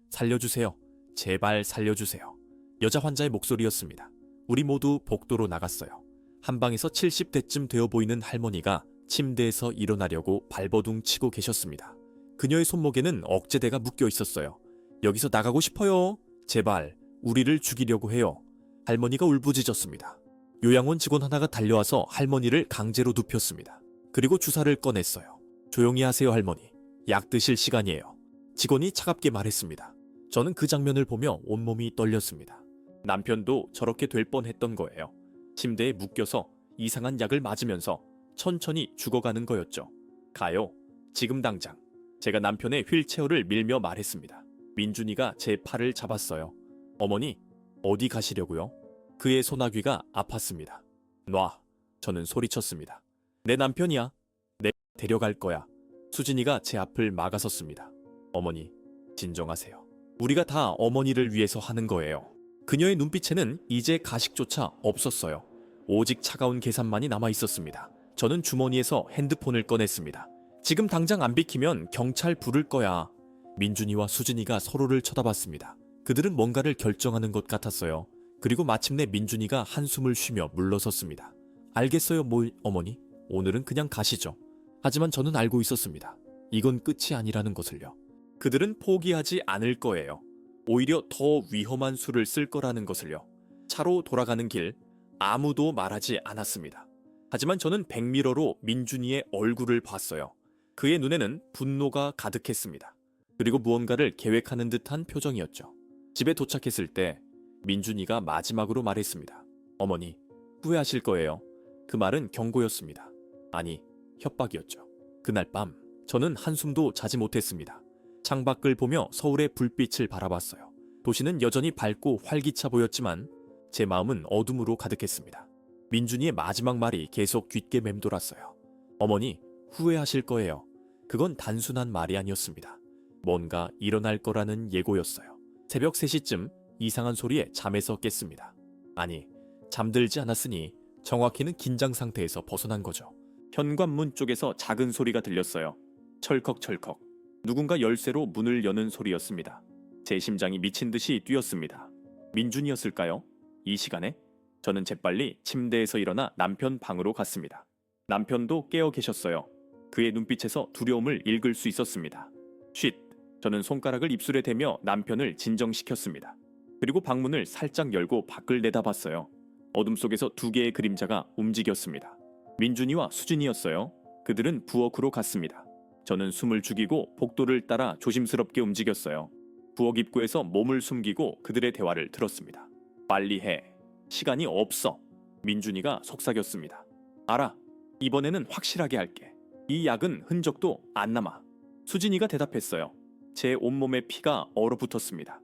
살려주세요. 제발 살려주세요. 여자 환자의 목소리였습니다. 우리 모두 복도로 나갔어요. 한방에서 70대쯤 되어 보이는 할머니가 침대에서 일어나려고 발버둥 치고 계셨습니다. 그녀의 손목에는 억제대가 묶여 있었어요. 여기서 나가고 싶어요. 제발, 우리를 죽이려고 해요. 할머니가 울부짖었습니다. 요양원 직원 하나가 달려와서 할머니를 강제로 눕혔습니다. 그리고 주사를 꺼냈어요. 조용히 하세요, 할머니. 약 드실 시간이에요. 직원이 차갑게 말했습니다. 저는 그 장면을 보며 온몸이 떨렸습니다. 남편도 저렇게 될 뻔했던 거예요. 침대에 묶여서 이상한 약을 맞으면서 천천히 죽어가는 거였죠. 가요. 지금 당장. 제가 남편의 휠체어를 밀며 말했습니다. 민준이가 제 팔을 잡았어요. 어머니, 어디 가시려고요? 그의 소나귀가 아팠습니다. 놔. 저는 소리쳤습니다. 내 남편이야. 내 데려갈 거야. 수진이가 제 앞을 막아섰습니다. 어머니, 진정하세요. 우리가 다 어머니를 위해서 하는 거예요. 그녀의 눈빛에는 이제 가식조차 없었어요. 오직 차가운 계산만이 남아 있었습니다. 저는 주머니에서 핸드폰을 꺼냈습니다. 지금 당장 안 비키면 경찰 부를 거야. 민준이와 수진이가 서로를 쳐다봤습니다. 그들은 뭔가를 결정하는 것 같았어요. 그리고 마침내 민준이가 한숨을 쉬며 물러섰습니다. 알겠어요, 어머니. 오늘은 그냥 가시죠. 하지만 저는 알고 있었습니다. 이건 끝이 아니라는 것을요. 그들은 포기하지 않을 거예요. 오히려 더 위험한 수를 쓸 거라는 것을요. 차로 돌아가는 길, 아무도 말하지 않았습니다. 하지만 저는 백미러로 민준이의 얼굴을 봤어요. 그의 눈에는 분노가 가득했습니다. 그리고 무언가를 계획하는 듯한 표정이었죠. 집에 도착했을 때 민준이가 마지막으로 말했습니다. 어머니, 후회하실 거예요. 그 말은 경고였습니다. 아니, 협박이었죠. 그날 밤 저는 한숨도 자지 못했습니다. 창밖을 보며 서울의 불빛을 바라봤어요. 도시는 여전히 밝고 활기차 보였지만 제 마음은 어둠으로 가득했습니다. 민준이의 마지막 말이 계속 귓게 맴돌았어요. 어머니, 후회하실 거예요. 그건 단순한 말이 아니었습니다. 뭔가 일어날 거라는 예고였어요. 새벽 3시쯤 이상한 소리에 잠에서 깼습니다. 아니, 잠들지 않았으니 정확히는 긴장 상태에서 벗어난 거죠. 현관문 쪽에서 작은 소리가 들렸어요. 철컥철컥. 누군가 열쇠로 문을 여는 소리였습니다. 제 심장이 미친 듯이 뛰었습니다. 민준이었을까요? 이 시간에? 저는 재빨리 침대에서 일어나 남편 방으로 갔습니다. 남편도 깨어 계셨어요. 그의 눈빛에서 두려움을 읽을 수 있었습니다. 쉿! 저는 손가락을 입술에 대며 남편을 진정시켰습니다. 그리고 방문을 살짝 열고 밖을 내다봤어요. 어둠 속에서 2개의 그림자가 움직였습니다. 민준이와 수진이었어요. 그들은 부엌으로 갔습니다. 저는 숨을 죽이고 복도를 따라 조심스럽게 움직였어요. 부엌 입구에서 몸을 숨기고 그들의 대화를 들었습니다. 빨리 해. 시간이 없어. 민준이가 속삭였습니다. 알아. 이번에는 확실하게 할게. 이 약은 흔적도 안 남아. 수진이가 대답했어요. 제 온몸에 피가 얼어붙었습니다.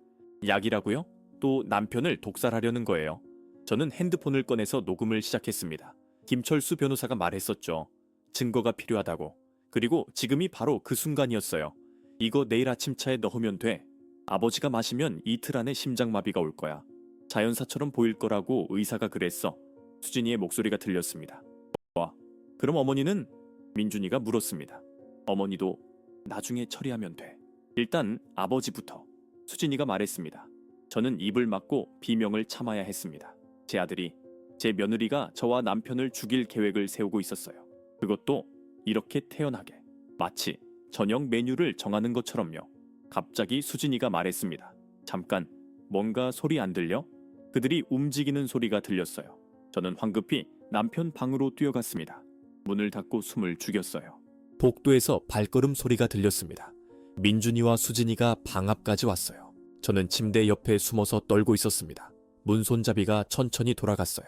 약이라고요? 또 남편을 독살하려는 거예요. 저는 핸드폰을 꺼내서 녹음을 시작했습니다. 김철수 변호사가 말했었죠. 증거가 필요하다고. 그리고 지금이 바로 그 순간이었어요. 이거 내일 아침 차에 넣으면 돼. 아버지가 마시면 이틀 안에 심장마비가 올 거야. 자연사처럼 보일 거라고 의사가 그랬어. 수진이의 목소리가 들렸습니다. 와, 그럼 어머니는? 민준이가 물었습니다. 어머니도 나중에 처리하면 돼. 일단 아버지부터. 수진이가 말했습니다. 저는 입을 막고 비명을 참아야 했습니다. 제 며느리가 저와 남편을 죽일 계획을 세우고 있었어요. 그것도 이렇게 태연하게, 마치 저녁 메뉴를 정하는 것처럼요. 갑자기 수진이가 말했습니다. 잠깐, 뭔가 소리 안 들려? 그들이 움직이는 소리가 들렸어요. 저는 황급히 남편 방으로 뛰어갔습니다. 문을 닫고 숨을 죽였어요. 복도에서 발걸음 소리가 들렸습니다. 민준이와 수진이가 방 앞까지 왔어요. 저는 침대 옆에 숨어서 떨고 있었습니다. 문 손잡이가 천천히 돌아갔어요.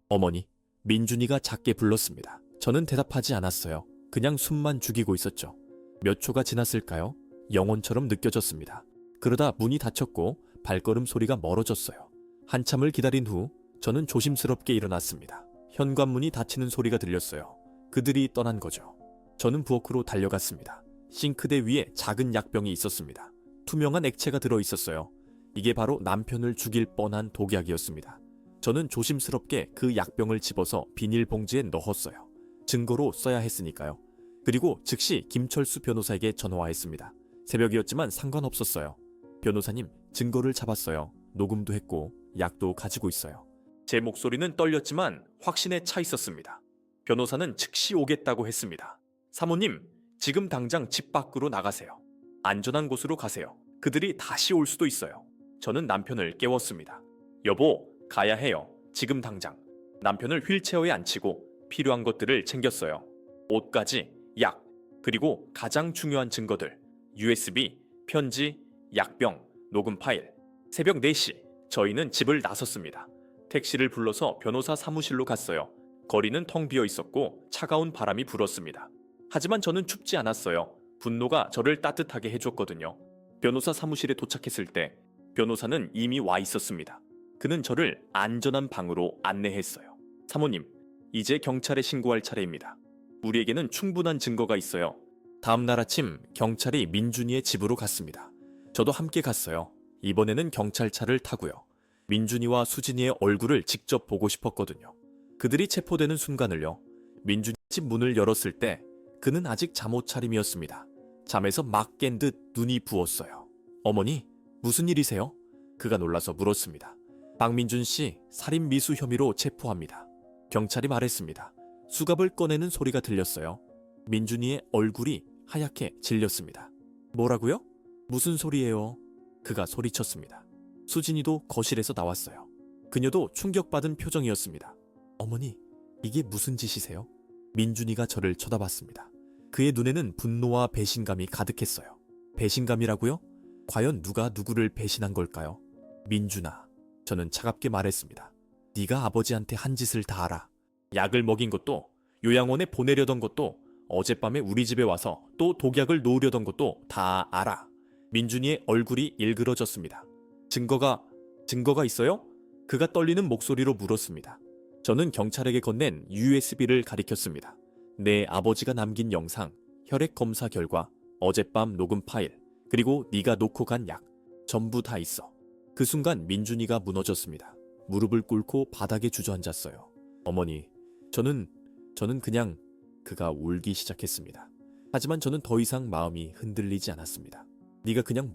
어머니, 민준이가 작게 불렀습니다. 저는 대답하지 않았어요. 그냥 숨만 죽이고 있었죠. 몇 초가 지났을까요? 영혼처럼 느껴졌습니다. 그러다 문이 닫혔고 발걸음 소리가 멀어졌어요. 한참을 기다린 후 저는 조심스럽게 일어났습니다. 현관문이 닫히는 소리가 들렸어요. 그들이 떠난 거죠. 저는 부엌으로 달려갔습니다. 싱크대 위에 작은 약병이 있었습니다. 투명한 액체가 들어있었어요. 이게 바로 남편을 죽일 뻔한 독약이었습니다. 저는 조심스럽게 그 약병을 집어서 비닐봉지에 넣었어요. 증거로 써야 했으니까요. 그리고 즉시 김철수 변호사에게 전화했습니다. 새벽이었지만 상관없었어요. 변호사님, 증거를 잡았어요. 녹음도 했고 약도 가지고 있어요. 제 목소리는 떨렸지만 확신에 차 있었습니다. 변호사는 즉시 오겠다고 했습니다. 사모님, 지금 당장 집 밖으로 나가세요. 안전한 곳으로 가세요. 그들이 다시 올 수도 있어요. 저는 남편을 깨웠습니다. 여보, 가야 해요. 지금 당장. 남편을 휠체어에 앉히고 필요한 것들을 챙겼어요. 옷까지, 약, 그리고 가장 중요한 증거들. USB, 편지, 약병, 녹음 파일. 새벽 4시, 저희는 집을 나섰습니다. 택시를 불러서 변호사 사무실로 갔어요. 거리는 텅 비어 있었고 차가운 바람이 불었습니다. 하지만 저는 춥지 않았어요. 분노가 저를 따뜻하게 해줬거든요. 변호사 사무실에 도착했을 때 변호사는 이미 와 있었습니다. 그는 저를 안전한 방으로 안내했어요. 사모님, 이제 경찰에 신고할 차례입니다. 우리에게는 충분한 증거가 있어요. 다음 날 아침 경찰이 민준이의 집으로 갔습니다. 저도 함께 갔어요. 이번에는 경찰차를 타고요. 민준이와 수진이의 얼굴을 직접 보고 싶었거든요. 그들이 체포되는 순간을요. 민준이 집 문을 열었을 때 그는 아직 잠옷 차림이었습니다. 잠에서 막 깬 듯 눈이 부었어요. 어머니, 무슨 일이세요? 그가 놀라서 물었습니다. 박민준 씨 살인 미수 혐의로 체포합니다. 경찰이 말했습니다. 수갑을 꺼내는 소리가 들렸어요. 민준이의 얼굴이 하얗게 질렸습니다. 뭐라고요? 무슨 소리예요? 그가 소리쳤습니다. 수진이도 거실에서 나왔어요. 그녀도 충격받은 표정이었습니다. 어머니, 이게 무슨 짓이세요? 민준이가 저를 쳐다봤습니다. 그의 눈에는 분노와 배신감이 가득했어요. 배신감이라고요? 과연 누가 누구를 배신한 걸까요? 민준아, 저는 차갑게 말했습니다. 네가 아버지한테 한 짓을 다 알아. 약을 먹인 것도, 요양원에 보내려던 것도, 어젯밤에 우리 집에 와서 또 독약을 놓으려던 것도 다 알아. 민준이의 얼굴이 일그러졌습니다. 증거가 있어요? 그가 떨리는 목소리로 물었습니다. 저는 경찰에게 건넨 USB를 가리켰습니다. 내 아버지가 남긴 영상, 혈액 검사 결과, 어젯밤 녹음 파일, 그리고 네가 놓고 간 약, 전부 다 있어. 그 순간 민준이가 무너졌습니다. 무릎을 꿇고 바닥에 주저앉았어요. 어머니, 저는 그냥 그가 울기 시작했습니다. 하지만 저는 더 이상 마음이 흔들리지 않았습니다. 네가 그냥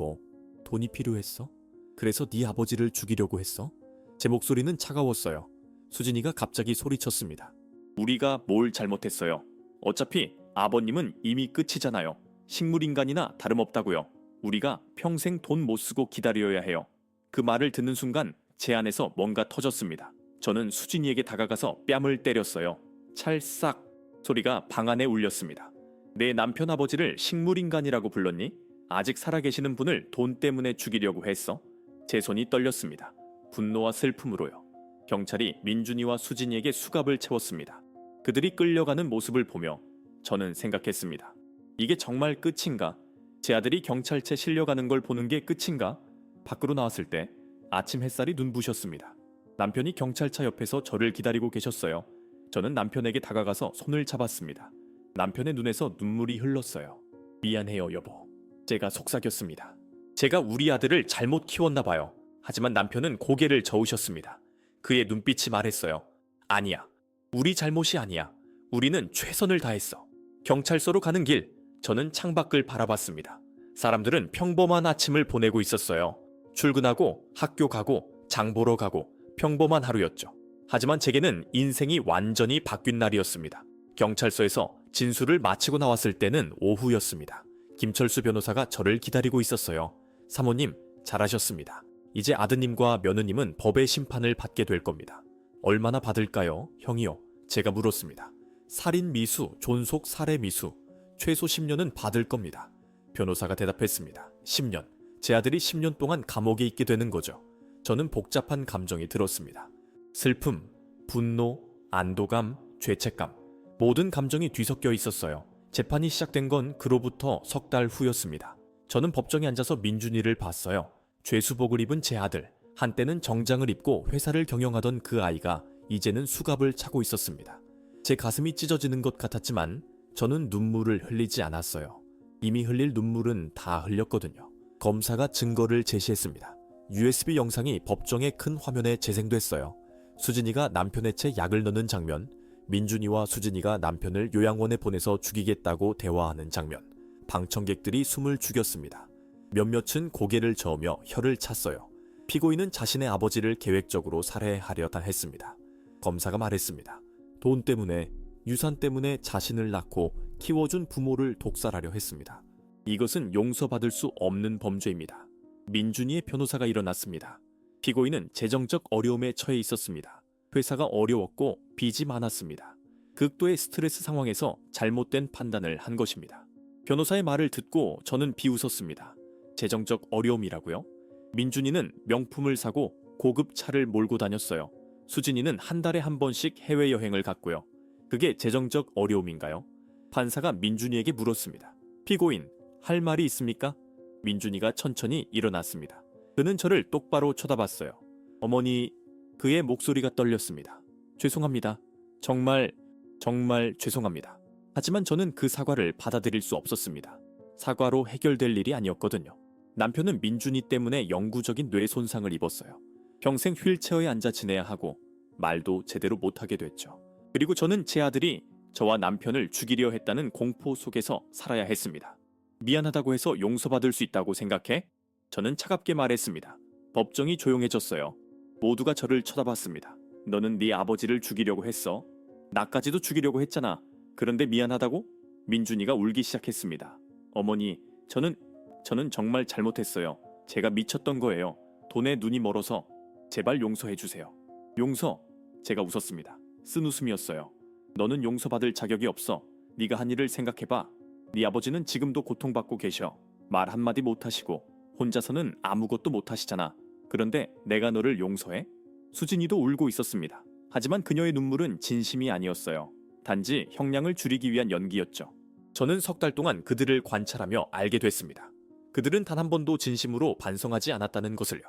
돈이 필요했어? 그래서 네 아버지를 죽이려고 했어? 제 목소리는 차가웠어요. 수진이가 갑자기 소리쳤습니다. 우리가 뭘 잘못했어요? 어차피 아버님은 이미 끝이잖아요. 식물인간이나 다름없다고요. 우리가 평생 돈 못 쓰고 기다려야 해요. 그 말을 듣는 순간 제 안에서 뭔가 터졌습니다. 저는 수진이에게 다가가서 뺨을 때렸어요. 찰싹 소리가 방 안에 울렸습니다. 내 남편 아버지를 식물인간이라고 불렀니? 아직 살아계시는 분을 돈 때문에 죽이려고 했어? 제 손이 떨렸습니다. 분노와 슬픔으로요. 경찰이 민준이와 수진이에게 수갑을 채웠습니다. 그들이 끌려가는 모습을 보며 저는 생각했습니다. 이게 정말 끝인가? 제 아들이 경찰체 실려가는 걸 보는 게 끝인가? 밖으로 나왔을 때 아침 햇살이 눈부셨습니다. 남편이 경찰차 옆에서 저를 기다리고 계셨어요. 저는 남편에게 다가가서 손을 잡았습니다. 남편의 눈에서 눈물이 흘렀어요. 미안해요, 여보. 제가 속삭였습니다. 제가 우리 아들을 잘못 키웠나 봐요. 하지만 남편은 고개를 저으셨습니다. 그의 눈빛이 말했어요. 아니야. 우리 잘못이 아니야. 우리는 최선을 다했어. 경찰서로 가는 길, 저는 창밖을 바라봤습니다. 사람들은 평범한 아침을 보내고 있었어요. 출근하고 학교 가고 장 보러 가고 평범한 하루였죠. 하지만 제게는 인생이 완전히 바뀐 날이었습니다. 경찰서에서 진술을 마치고 나왔을 때는 오후였습니다. 김철수 변호사가 저를 기다리고 있었어요. 사모님, 잘하셨습니다. 이제 아드님과 며느님은 법의 심판을 받게 될 겁니다. 얼마나 받을까요? 형이요. 제가 물었습니다. 살인 미수, 존속 살해 미수, 최소 10년은 받을 겁니다. 변호사가 대답했습니다. 10년. 제 아들이 10년 동안 감옥에 있게 되는 거죠. 저는 복잡한 감정이 들었습니다. 슬픔, 분노, 안도감, 죄책감, 모든 감정이 뒤섞여 있었어요. 재판이 시작된 건 그로부터 석 달 후였습니다. 저는 법정에 앉아서 민준이를 봤어요. 죄수복을 입은 제 아들, 한때는 정장을 입고 회사를 경영하던 그 아이가 이제는 수갑을 차고 있었습니다. 제 가슴이 찢어지는 것 같았지만 저는 눈물을 흘리지 않았어요. 이미 흘릴 눈물은 다 흘렸거든요. 검사가 증거를 제시했습니다. USB 영상이 법정의 큰 화면에 재생됐어요. 수진이가 남편의 채 약을 넣는 장면, 민준이와 수진이가 남편을 요양원에 보내서 죽이겠다고 대화하는 장면, 방청객들이 숨을 죽였습니다. 몇몇은 고개를 저으며 혀를 찼어요. 피고인은 자신의 아버지를 계획적으로 살해하려다 했습니다. 검사가 말했습니다. 돈 때문에, 유산 때문에 자신을 낳고 키워준 부모를 독살하려 했습니다. 이것은 용서받을 수 없는 범죄입니다. 민준이의 변호사가 일어났습니다. 피고인은 재정적 어려움에 처해 있었습니다. 회사가 어려웠고 빚이 많았습니다. 극도의 스트레스 상황에서 잘못된 판단을 한 것입니다. 변호사의 말을 듣고 저는 비웃었습니다. 재정적 어려움이라고요? 민준이는 명품을 사고 고급 차를 몰고 다녔어요. 수진이는 한 달에 한 번씩 해외여행을 갔고요. 그게 재정적 어려움인가요? 판사가 민준이에게 물었습니다. 피고인, 할 말이 있습니까? 민준이가 천천히 일어났습니다. 그는 저를 똑바로 쳐다봤어요. 어머니, 그의 목소리가 떨렸습니다. 죄송합니다. 정말 죄송합니다. 하지만 저는 그 사과를 받아들일 수 없었습니다. 사과로 해결될 일이 아니었거든요. 남편은 민준이 때문에 영구적인 뇌 손상을 입었어요. 평생 휠체어에 앉아 지내야 하고 말도 제대로 못하게 됐죠. 그리고 저는 제 아들이 저와 남편을 죽이려 했다는 공포 속에서 살아야 했습니다. 미안하다고 해서 용서받을 수 있다고 생각해? 저는 차갑게 말했습니다. 법정이 조용해졌어요. 모두가 저를 쳐다봤습니다. 너는 네 아버지를 죽이려고 했어. 나까지도 죽이려고 했잖아. 그런데 미안하다고? 민준이가 울기 시작했습니다. 어머니, 저는 정말 잘못했어요. 제가 미쳤던 거예요. 돈에 눈이 멀어서 제발 용서해 주세요. 용서? 제가 웃었습니다. 쓴 웃음이었어요. 너는 용서받을 자격이 없어. 네가 한 일을 생각해봐. 네 아버지는 지금도 고통받고 계셔. 말 한마디 못하시고 혼자서는 아무것도 못하시잖아. 그런데 내가 너를 용서해? 수진이도 울고 있었습니다. 하지만 그녀의 눈물은 진심이 아니었어요. 단지 형량을 줄이기 위한 연기였죠. 저는 석 달 동안 그들을 관찰하며 알게 됐습니다. 그들은 단 한 번도 진심으로 반성하지 않았다는 것을요.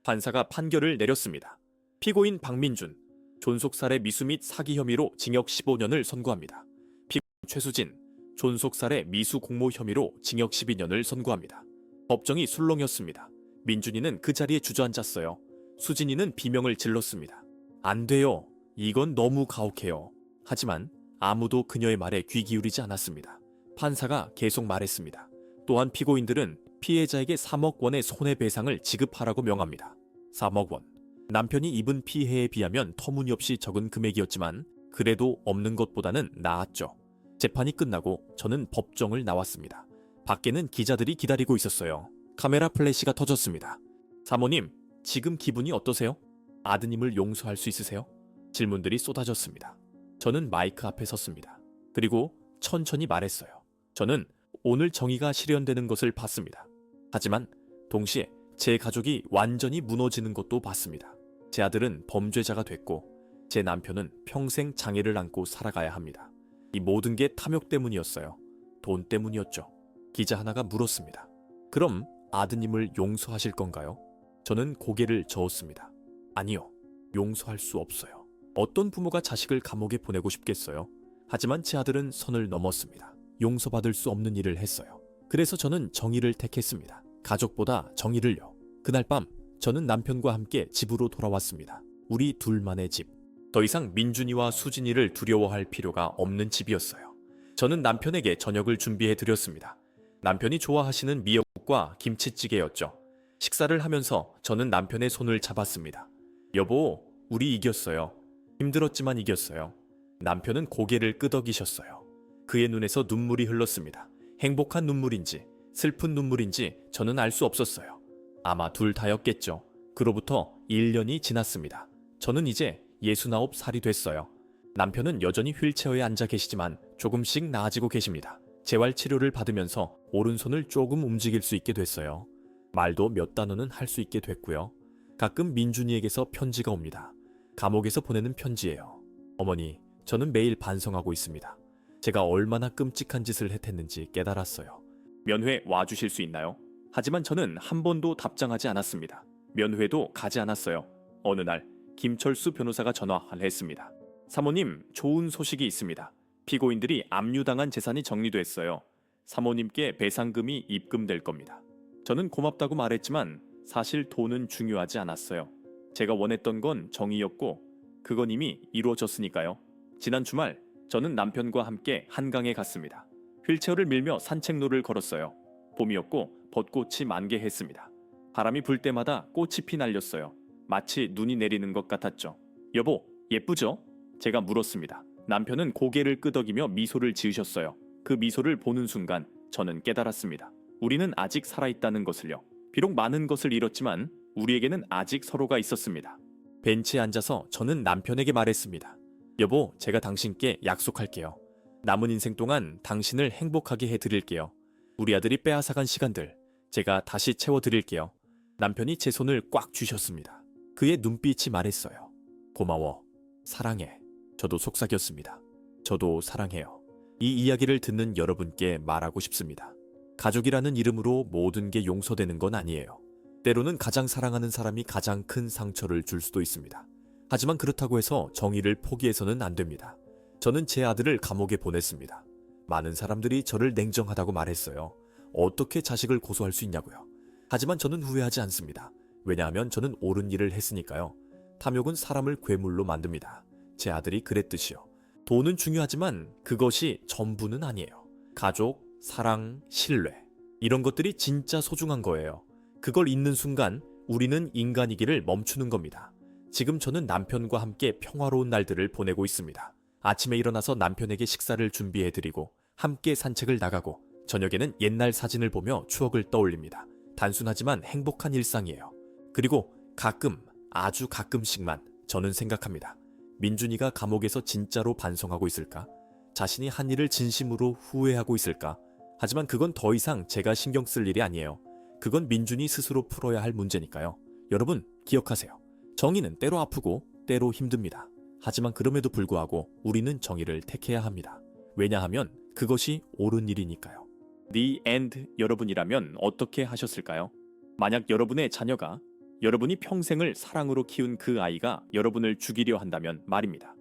판사가 판결을 내렸습니다. 피고인 박민준, 존속살해 미수 및 사기 혐의로 징역 15년을 선고합니다. 피고인 최수진, 존속살해 미수 공모 혐의로 징역 12년을 선고합니다. 법정이 술렁였습니다. 민준이는 그 자리에 주저앉았어요. 수진이는 비명을 질렀습니다. 안 돼요. 이건 너무 가혹해요. 하지만 아무도 그녀의 말에 귀 기울이지 않았습니다. 판사가 계속 말했습니다. 또한 피고인들은 피해자에게 3억 원의 손해배상을 지급하라고 명합니다. 3억 원. 남편이 입은 피해에 비하면 터무니없이 적은 금액이었지만 그래도 없는 것보다는 나았죠. 재판이 끝나고 저는 법정을 나왔습니다. 밖에는 기자들이 기다리고 있었어요. 카메라 플래시가 터졌습니다. 사모님, 지금 기분이 어떠세요? 아드님을 용서할 수 있으세요? 질문들이 쏟아졌습니다. 저는 마이크 앞에 섰습니다. 그리고 천천히 말했어요. 저는 오늘 정의가 실현되는 것을 봤습니다. 하지만 동시에 제 가족이 완전히 무너지는 것도 봤습니다. 제 아들은 범죄자가 됐고 제 남편은 평생 장애를 안고 살아가야 합니다. 이 모든 게 탐욕 때문이었어요. 돈 때문이었죠. 기자 하나가 물었습니다. 그럼 아드님을 용서하실 건가요? 저는 고개를 저었습니다. 아니요. 용서할 수 없어요. 어떤 부모가 자식을 감옥에 보내고 싶겠어요? 하지만 제 아들은 선을 넘었습니다. 용서받을 수 없는 일을 했어요. 그래서 저는 정의를 택했습니다. 가족보다 정의를요. 그날 밤 저는 남편과 함께 집으로 돌아왔습니다. 우리 둘만의 집. 더 이상 민준이와 수진이를 두려워할 필요가 없는 집이었어요. 저는 남편에게 저녁을 준비해 드렸습니다. 남편이 좋아하시는 미역국과 김치찌개였죠. 식사를 하면서 저는 남편의 손을 잡았습니다. 여보, 우리 이겼어요. 힘들었지만 이겼어요. 남편은 고개를 끄덕이셨어요. 그의 눈에서 눈물이 흘렀습니다. 행복한 눈물인지 슬픈 눈물인지 저는 알 수 없었어요. 아마 둘 다였겠죠. 그로부터 1년이 지났습니다. 저는 이제 69살이 됐어요. 남편은 여전히 휠체어에 앉아 계시지만 조금씩 나아지고 계십니다. 재활 치료를 받으면서 오른손을 조금 움직일 수 있게 됐어요. 말도 몇 단어는 할 수 있게 됐고요. 가끔 민준이에게서 편지가 옵니다. 감옥에서 보내는 편지예요. 어머니, 저는 매일 반성하고 있습니다. 제가 얼마나 끔찍한 짓을 했는지 깨달았어요. 면회 와주실 수 있나요? 하지만 저는 한 번도 답장하지 않았습니다. 면회도 가지 않았어요. 어느 날 김철수 변호사가 전화를 했습니다. 사모님, 좋은 소식이 있습니다. 피고인들이 압류당한 재산이 정리됐어요. 사모님께 배상금이 입금될 겁니다. 저는 고맙다고 말했지만 사실 돈은 중요하지 않았어요. 제가 원했던 건 정의였고 그건 이미 이루어졌으니까요. 지난 주말 저는 남편과 함께 한강에 갔습니다. 휠체어를 밀며 산책로를 걸었어요. 봄이었고 벚꽃이 만개했습니다. 바람이 불 때마다 꽃이 피날렸어요. 마치 눈이 내리는 것 같았죠. 여보, 예쁘죠? 제가 물었습니다. 남편은 고개를 끄덕이며 미소를 지으셨어요. 그 미소를 보는 순간 저는 깨달았습니다. 우리는 아직 살아있다는 것을요. 비록 많은 것을 잃었지만 우리에게는 아직 서로가 있었습니다. 벤치에 앉아서 저는 남편에게 말했습니다. 여보, 제가 당신께 약속할게요. 남은 인생 동안 당신을 행복하게 해드릴게요. 우리 아들이 빼앗아간 시간들 제가 다시 채워드릴게요. 남편이 제 손을 꽉 쥐셨습니다. 그의 눈빛이 말했어요. 고마워. 사랑해. 저도 속삭였습니다. 저도 사랑해요. 이 이야기를 듣는 여러분께 말하고 싶습니다. 가족이라는 이름으로 모든 게 용서되는 건 아니에요. 때로는 가장 사랑하는 사람이 가장 큰 상처를 줄 수도 있습니다. 하지만 그렇다고 해서 정의를 포기해서는 안 됩니다. 저는 제 아들을 감옥에 보냈습니다. 많은 사람들이 저를 냉정하다고 말했어요. 어떻게 자식을 고소할 수 있냐고요. 하지만 저는 후회하지 않습니다. 왜냐하면 저는 옳은 일을 했으니까요. 탐욕은 사람을 괴물로 만듭니다. 제 아들이 그랬듯이요. 돈은 중요하지만 그것이 전부는 아니에요. 가족, 사랑, 신뢰 이런 것들이 진짜 소중한 거예요. 그걸 잊는 순간 우리는 인간이기를 멈추는 겁니다. 지금 저는 남편과 함께 평화로운 날들을 보내고 있습니다. 아침에 일어나서 남편에게 식사를 준비해드리고 함께 산책을 나가고 저녁에는 옛날 사진을 보며 추억을 떠올립니다. 단순하지만 행복한 일상이에요. 그리고 가끔, 아주 가끔씩만 저는 생각합니다. 민준이가 감옥에서 진짜로 반성하고 있을까? 자신이 한 일을 진심으로 후회하고 있을까? 하지만 그건 더 이상 제가 신경 쓸 일이 아니에요. 그건 민준이 스스로 풀어야 할 문제니까요. 여러분, 기억하세요. 정의는 때로 아프고 때로 힘듭니다. 하지만 그럼에도 불구하고 우리는 정의를 택해야 합니다. 왜냐하면 그것이 옳은 일이니까요. The end 여러분이라면 어떻게 하셨을까요? 만약 여러분의 자녀가 여러분이 평생을 사랑으로 키운 그 아이가 여러분을 죽이려 한다면 말입니다.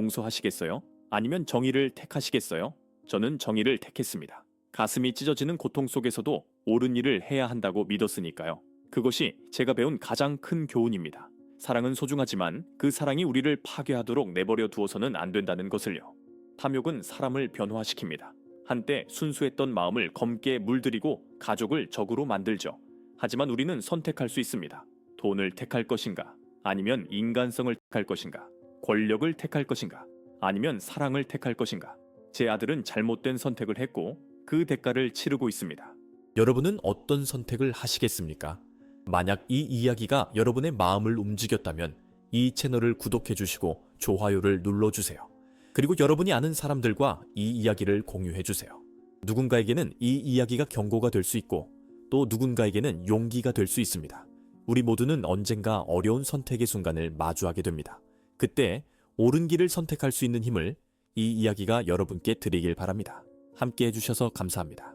용서하시겠어요? 아니면 정의를 택하시겠어요? 저는 정의를 택했습니다. 가슴이 찢어지는 고통 속에서도 옳은 일을 해야 한다고 믿었으니까요. 그것이 제가 배운 가장 큰 교훈입니다. 사랑은 소중하지만 그 사랑이 우리를 파괴하도록 내버려 두어서는 안 된다는 것을요. 탐욕은 사람을 변화시킵니다. 한때 순수했던 마음을 검게 물들이고 가족을 적으로 만들죠. 하지만 우리는 선택할 수 있습니다. 돈을 택할 것인가? 아니면 인간성을 택할 것인가? 권력을 택할 것인가? 아니면 사랑을 택할 것인가? 제 아들은 잘못된 선택을 했고 그 대가를 치르고 있습니다. 여러분은 어떤 선택을 하시겠습니까? 만약 이 이야기가 여러분의 마음을 움직였다면 이 채널을 구독해 주시고 좋아요를 눌러주세요. 그리고 여러분이 아는 사람들과 이 이야기를 공유해 주세요. 누군가에게는 이 이야기가 경고가 될 수 있고 또 누군가에게는 용기가 될 수 있습니다. 우리 모두는 언젠가 어려운 선택의 순간을 마주하게 됩니다. 그때 옳은 길을 선택할 수 있는 힘을 이 이야기가 여러분께 드리길 바랍니다. 함께 해주셔서 감사합니다.